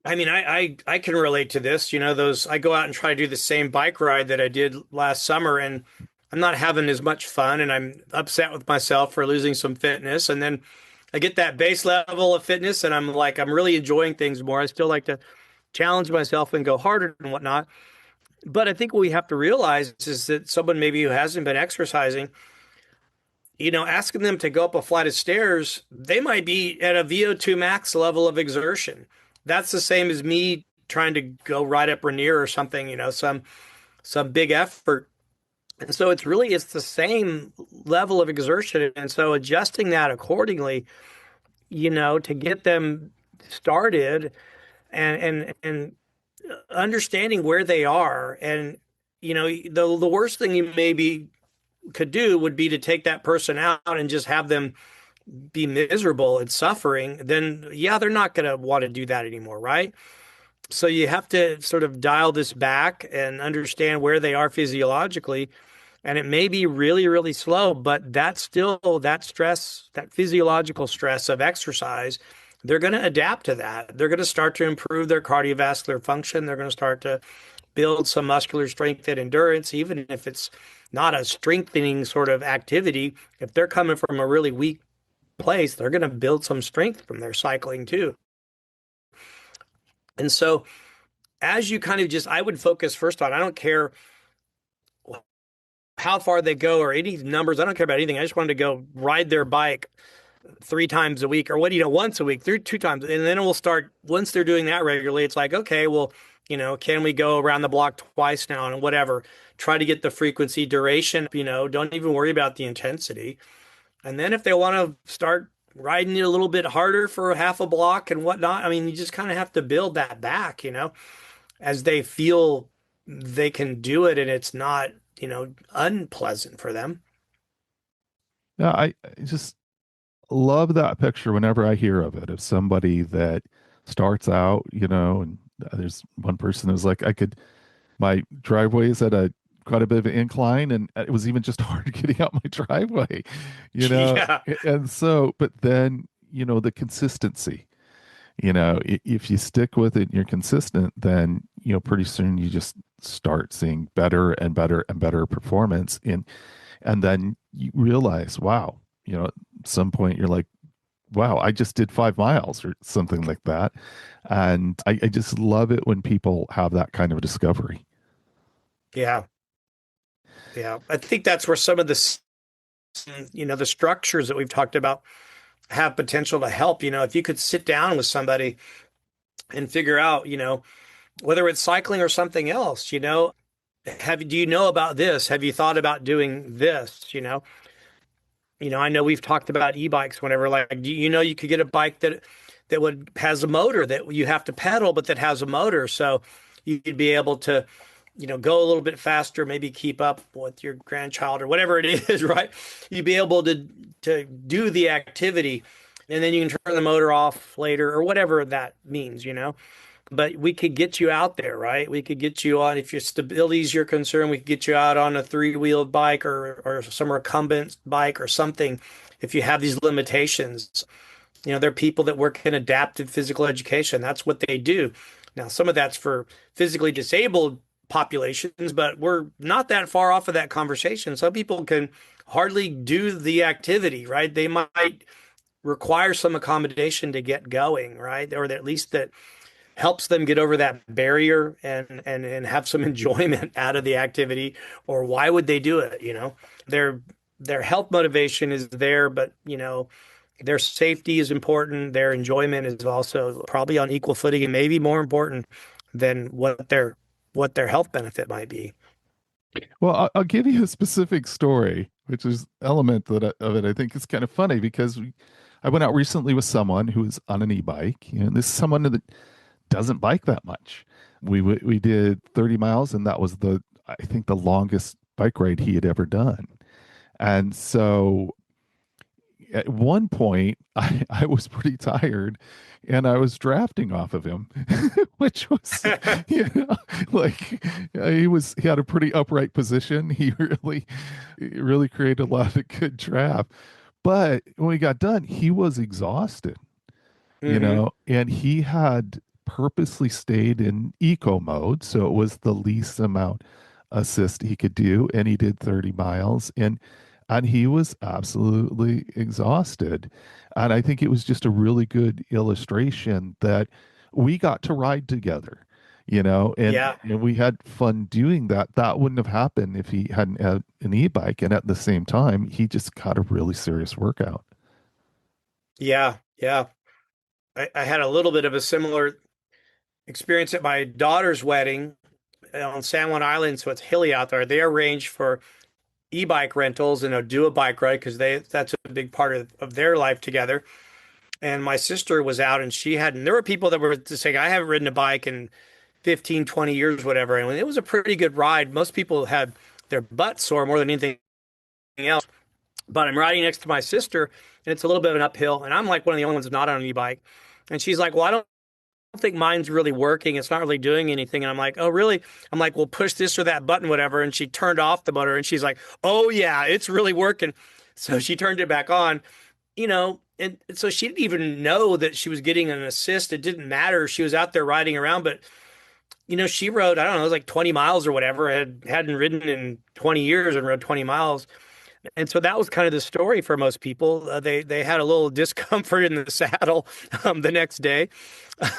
B: I mean, I can relate to this. Those I go out and try to do the same bike ride that I did last summer, and I'm not having as much fun, and I'm upset with myself for losing some fitness. And then I get that base level of fitness, and I'm like, I'm really enjoying things more. I still like to challenge myself and go harder and whatnot. But I think what we have to realize is that someone maybe who hasn't been exercising, asking them to go up a flight of stairs, they might be at a VO2 max level of exertion. That's the same as me trying to go ride up Rainier or something, some big effort. And so it's the same level of exertion. And so adjusting that accordingly, to get them started and understanding where they are. And, the worst thing you maybe could do would be to take that person out and just have them be miserable and suffering. Then, yeah, they're not going to want to do that anymore, right? So you have to sort of dial this back and understand where they are physiologically. And it may be really, really slow, but that's still that stress, that physiological stress of exercise. They're going to adapt to that. They're going to start to improve their cardiovascular function. They're going to start to build some muscular strength and endurance, even if it's not a strengthening sort of activity. If they're coming from a really weak place, they're going to build some strength from their cycling too. And so as you kind of just, I would focus first on, I don't care how far they go or any numbers. I don't care about anything. I just wanted to go ride their bike 3 times a week or once a week, 2 times. And then we'll start, once they're doing that regularly, it's like, okay, well, can we go around the block twice now and whatever? Try to get the frequency, duration, don't even worry about the intensity. And then if they want to start riding it a little bit harder for half a block and whatnot, I mean, you just kind of have to build that back, as they feel they can do it and it's not, unpleasant for them.
A: Yeah, I just love that picture whenever I hear of it, of somebody that starts out, and there's one person who's like, my driveway is at a quite a bit of an incline, and it was even just hard getting out my driveway, you know.
B: Yeah.
A: And so, but then, the consistency, if you stick with it and you're consistent, then, pretty soon you just start seeing better and better and better performance and then you realize, wow, at some point you're like, wow, I just did 5 miles or something like that. And I just love it when people have that kind of discovery.
B: Yeah. Yeah. I think that's where some of the structures that we've talked about have potential to help. If you could sit down with somebody and figure out, whether it's cycling or something else, do you know about this? Have you thought about doing this? I know we've talked about e-bikes whenever, like, do you could get a bike that would has a motor that you have to pedal, but that has a motor. So you'd be able to, go a little bit faster, maybe keep up with your grandchild or whatever it is, right? You'd be able to do the activity and then you can turn the motor off later or whatever that means. But we could get you out there, right? We could get you on, if your stability is your concern, we could get you out on a three-wheeled bike or some recumbent bike or something. If you have these limitations, there are people that work in adaptive physical education. That's what they do. Now, some of that's for physically disabled populations, but we're not that far off of that conversation. Some people can hardly do the activity, right? They might require some accommodation to get going, right? Or at least that helps them get over that barrier and have some enjoyment out of the activity. Or why would they do it? Their health motivation is there, but their safety is important. Their enjoyment is also probably on equal footing and maybe more important than what their health benefit might be.
A: Well, I'll give you a specific story, which is element of it. I think is kind of funny because I went out recently with someone who was on an e-bike. This is someone that doesn't bike that much. We did 30 miles, and that was I think the longest bike ride he had ever done. And so at one point, I was pretty tired, and I was drafting off of him, which was, you know, like he had a pretty upright position. He really created a lot of good draft. But when we got done, he was exhausted,
B: Hmm.
A: and he had purposely stayed in eco mode. So it was the least amount assist he could do. And he did 30 miles and he was absolutely exhausted. And I think it was just a really good illustration that we got to ride together,
B: Yeah.
A: and we had fun doing that. That wouldn't have happened if he hadn't had an e-bike. And at the same time, he just got a really serious workout.
B: Yeah. Yeah. I had a little bit of a similar experience at my daughter's wedding on San Juan Island. So it's hilly out there. They arranged for e-bike rentals and do a bike ride because that's a big part of their life together. And my sister was out and she hadn't, there were people that were just saying, I haven't ridden a bike in 15, 20 years, whatever. And it was a pretty good ride. Most people had their butt sore more than anything else. But I'm riding next to my sister and it's a little bit of an uphill. And I'm like one of the only ones not on an e-bike. And she's like, well, I don't think mine's really working. It's not really doing anything. And I'm like, oh, really? I'm like, well, push this or that button, whatever. And she turned off the motor and she's like, oh, yeah, it's really working. So she turned it back on, and so she didn't even know that she was getting an assist. It didn't matter. She was out there riding around, but she rode, I don't know, it was like 20 miles or whatever. Hadn't ridden in 20 years and rode 20 miles. And so that was kind of the story for most people. They had a little discomfort in the saddle the next day.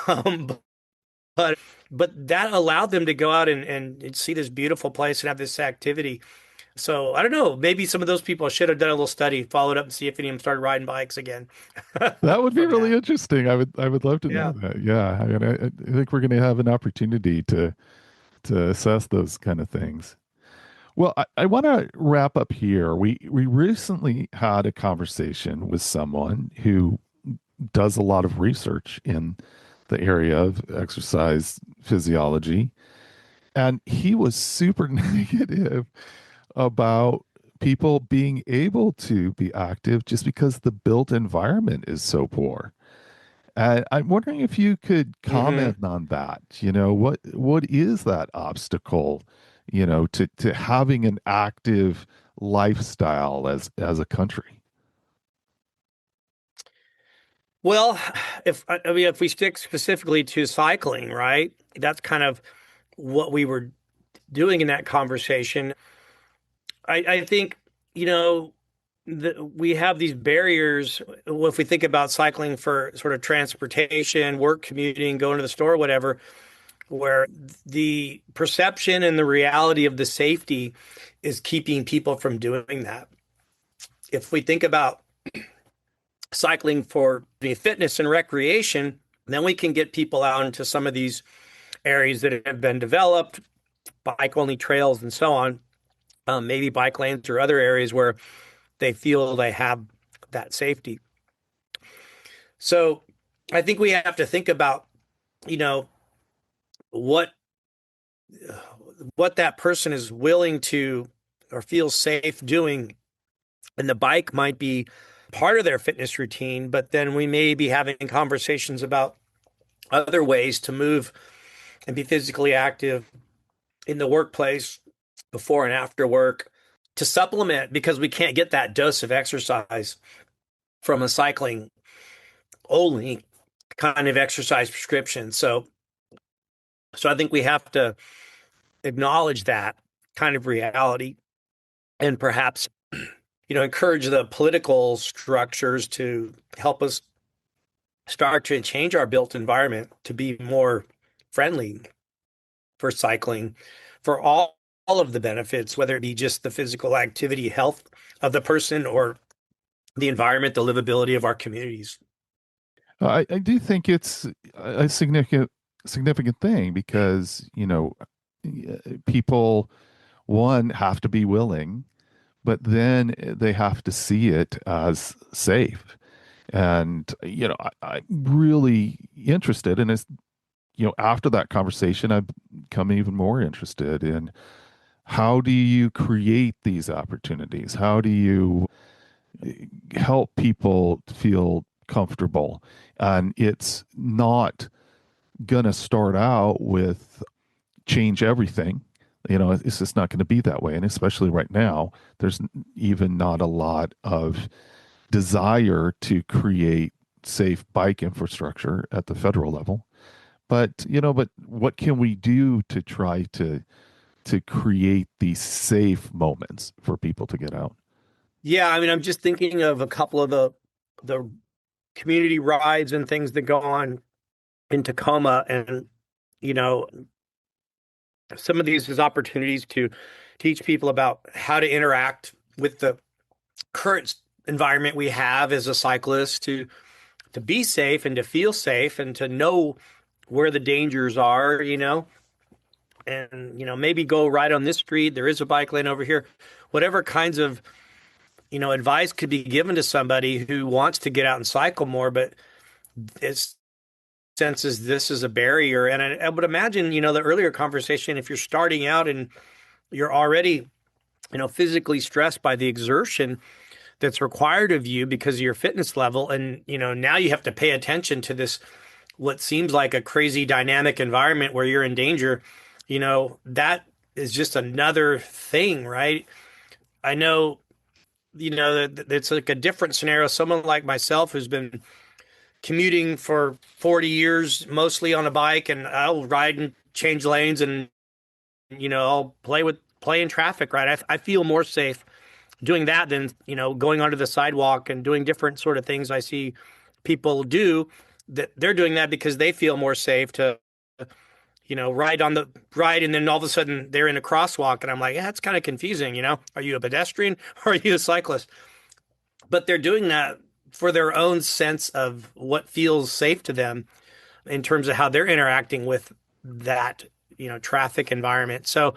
B: Um, But that allowed them to go out and see this beautiful place and have this activity. So I don't know, maybe some of those people should have done a little study, followed up and see if any of them started riding bikes again
A: That would be
B: from
A: really
B: that.
A: interesting. I would love to know
B: Yeah.
A: that. Yeah, I mean, I think we're going to have an opportunity to assess those kind of things. Well, I want to wrap up here. We recently had a conversation with someone who does a lot of research in the area of exercise physiology, and he was super negative about people being able to be active just because the built environment is so poor. And I'm wondering if you could
B: Hmm.
A: comment on that. What is that obstacle, to having an active lifestyle as a country?
B: Well, I mean, if we stick specifically to cycling, right? That's kind of what we were doing in that conversation. I think, you know, we have these barriers. Well, if we think about cycling for sort of transportation, work, commuting, going to the store, whatever, where the perception and the reality of the safety is keeping people from doing that. If we think about cycling for the fitness and recreation, then we can get people out into some of these areas that have been developed, bike only trails and so on, maybe bike lanes or other areas where they feel they have that safety. So I think we have to think about, you know, what what that person is willing to or feels safe doing. And the bike might be part of their fitness routine, but then we may be having conversations about other ways to move and be physically active in the workplace before and after work to supplement because we can't get that dose of exercise from a cycling only kind of exercise prescription. So I think we have to acknowledge that kind of reality and perhaps encourage the political structures to help us start to change our built environment to be more friendly for cycling for all of the benefits, whether it be just the physical activity, health of the person, or the environment, the livability of our communities.
A: I do think it's a significant thing because, people, one, have to be willing, but then they have to see it as safe. And, I'm really interested. And after that conversation, I've become even more interested in how do you create these opportunities? How do you help people feel comfortable? And it's not going to start out with change everything. It's just not going to be that way. And especially right now, there's even not a lot of desire to create safe bike infrastructure at the federal level. But what can we do to try to create these safe moments for people to get out?
B: Yeah, I mean, I'm just thinking of a couple of the community rides and things that go on in Tacoma, and you know, some of these is opportunities to teach people about how to interact with the current environment we have as a cyclist to be safe and to feel safe and to know where the dangers are, and maybe go right on this street. There is a bike lane over here. Whatever kinds of advice could be given to somebody who wants to get out and cycle more, but it senses this is a barrier. And I would imagine, the earlier conversation, if you're starting out and you're already, physically stressed by the exertion that's required of you because of your fitness level, and now you have to pay attention to this what seems like a crazy dynamic environment where you're in danger, that is just another thing, right? I know, that it's like a different scenario. Someone like myself who's been commuting for 40 years, mostly on a bike, and I'll ride and change lanes and, I'll play in traffic, right? I feel more safe doing that than, going onto the sidewalk and doing different sort of things I see people do that they're doing that because they feel more safe to ride on the ride, and then all of a sudden they're in a crosswalk, and I'm like, yeah, that's kind of confusing. Are you a pedestrian or are you a cyclist? But they're doing that for their own sense of what feels safe to them in terms of how they're interacting with that, traffic environment. So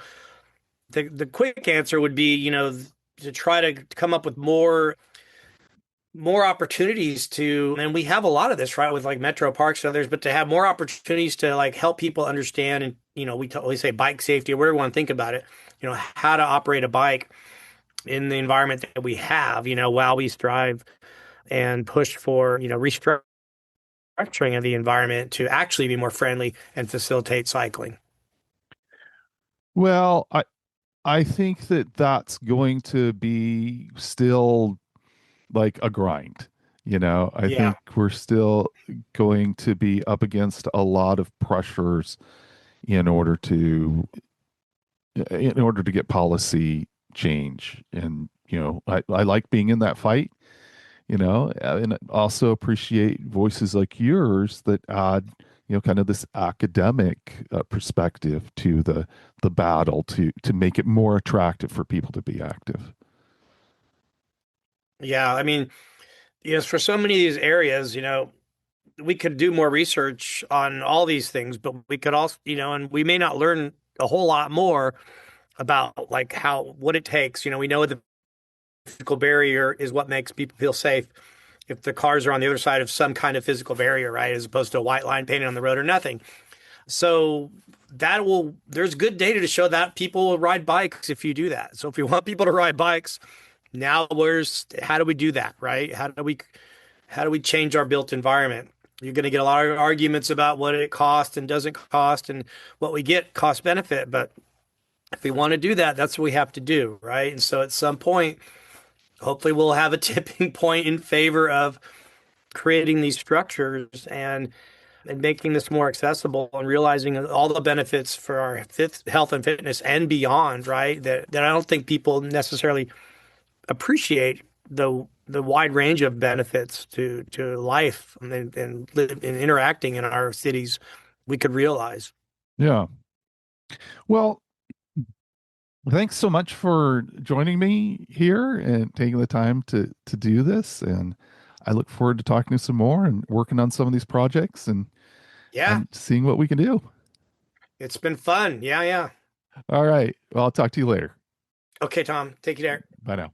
B: the quick answer would be, to try to come up with more opportunities to, and we have a lot of this, right, with like metro parks and others, but to have more opportunities to like help people understand, and we say bike safety or whatever you want to think about it, how to operate a bike in the environment that we have, while we strive and push for, restructuring of the environment to actually be more friendly and facilitate cycling.
A: Well, I think that that's going to be still like a grind. I
B: Yeah.
A: think we're still going to be up against a lot of pressures in order to get policy change. And I like being in that fight, and also appreciate voices like yours that add kind of this academic perspective to the battle to make it more attractive for people to be active.
B: Yeah. I mean, yes, for so many of these areas, we could do more research on all these things, but we could also, and we may not learn a whole lot more about like what it takes. We know the physical barrier is what makes people feel safe. If the cars are on the other side of some kind of physical barrier, right, as opposed to a white line painted on the road or nothing. So there's good data to show that people will ride bikes if you do that. So if you want people to ride bikes, now how do we do that, right? How do we change our built environment? You're going to get a lot of arguments about what it costs and doesn't cost, and what we get cost benefit. But if we want to do that, that's what we have to do, right? And so at some point, hopefully we'll have a tipping point in favor of creating these structures and making this more accessible and realizing all the benefits for our health and fitness and beyond, right? That I don't think people necessarily appreciate the wide range of benefits to life and interacting in our cities we could realize.
A: Yeah. Well, thanks so much for joining me here and taking the time to do this. And I look forward to talking to you some more and working on some of these projects and
B: Yeah,
A: seeing what we can do.
B: it's been fun. Yeah, yeah.
A: All right. Well, I'll talk to you later.
B: Okay, Tom, take care.
A: Bye now.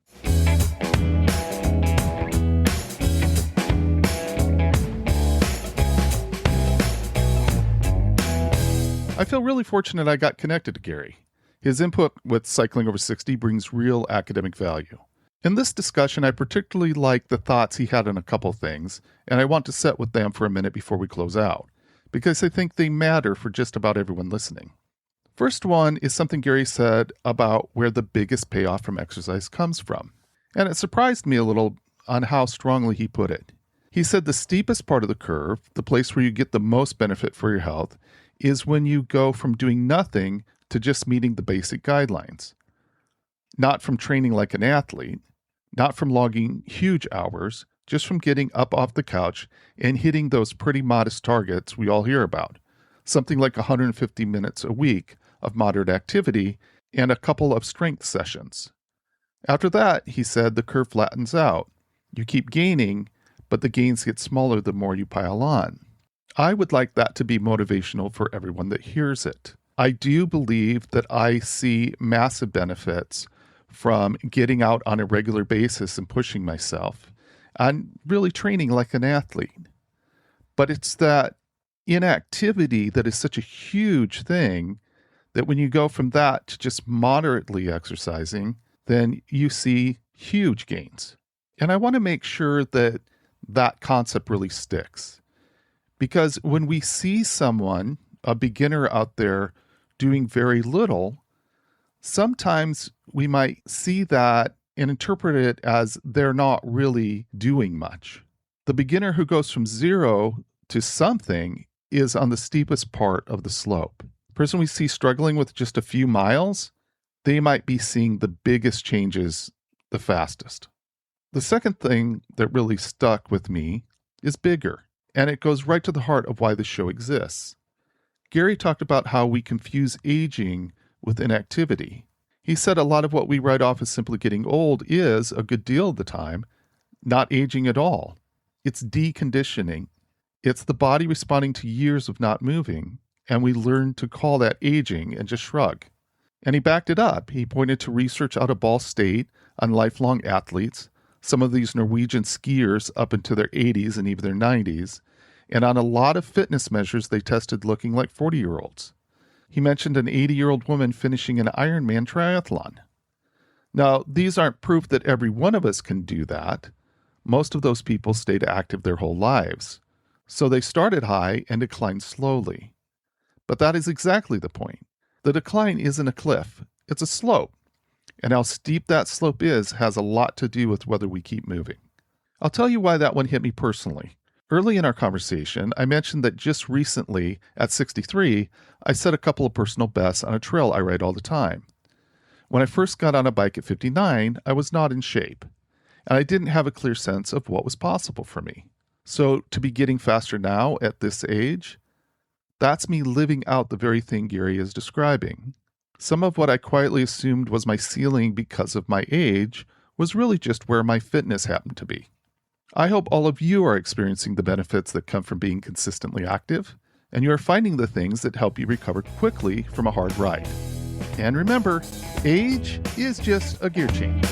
A: I feel really fortunate I got connected to Gary. His input with Cycling Over 60 brings real academic value. In this discussion, I particularly like the thoughts he had on a couple things, and I want to sit with them for a minute before we close out, because I think they matter for just about everyone listening. First one is something Gary said about where the biggest payoff from exercise comes from. And it surprised me a little on how strongly he put it. He said the steepest part of the curve, the place where you get the most benefit for your health, is when you go from doing nothing to just meeting the basic guidelines. Not from training like an athlete, not from logging huge hours, just from getting up off the couch and hitting those pretty modest targets we all hear about. Something like 150 minutes a week of moderate activity and a couple of strength sessions. After that, he said, the curve flattens out. You keep gaining, but the gains get smaller the more you pile on. I would like that to be motivational for everyone that hears it. I do believe that I see massive benefits from getting out on a regular basis and pushing myself and really training like an athlete. But it's that inactivity that is such a huge thing that when you go from that to just moderately exercising, then you see huge gains. And I want to make sure that that concept really sticks. Because when we see someone, a beginner out there, doing very little, sometimes we might see that and interpret it as they're not really doing much. The beginner who goes from zero to something is on the steepest part of the slope. The person we see struggling with just a few miles, they might be seeing the biggest changes the fastest. The second thing that really stuck with me is bigger. And it goes right to the heart of why the show exists. Gary talked about how we confuse aging with inactivity. He said a lot of what we write off as simply getting old is, a good deal of the time, not aging at all. It's deconditioning. It's the body responding to years of not moving, and we learn to call that aging and just shrug. And he backed it up. He pointed to research out of Ball State on lifelong athletes, some of these Norwegian skiers up into their 80s and even their 90s, and on a lot of fitness measures they tested looking like 40-year-olds. He mentioned an 80-year-old woman finishing an Ironman triathlon. Now, these aren't proof that every one of us can do that. Most of those people stayed active their whole lives. So they started high and declined slowly. But that is exactly the point. The decline isn't a cliff, it's a slope. And how steep that slope is has a lot to do with whether we keep moving. I'll tell you why that one hit me personally. Early in our conversation, I mentioned that just recently, at 63, I set a couple of personal bests on a trail I ride all the time. When I first got on a bike at 59, I was not in shape, and I didn't have a clear sense of what was possible for me. So to be getting faster now at this age, that's me living out the very thing Gary is describing. Some of what I quietly assumed was my ceiling because of my age was really just where my fitness happened to be. I hope all of you are experiencing the benefits that come from being consistently active, and you are finding the things that help you recover quickly from a hard ride. And remember, age is just a gear change.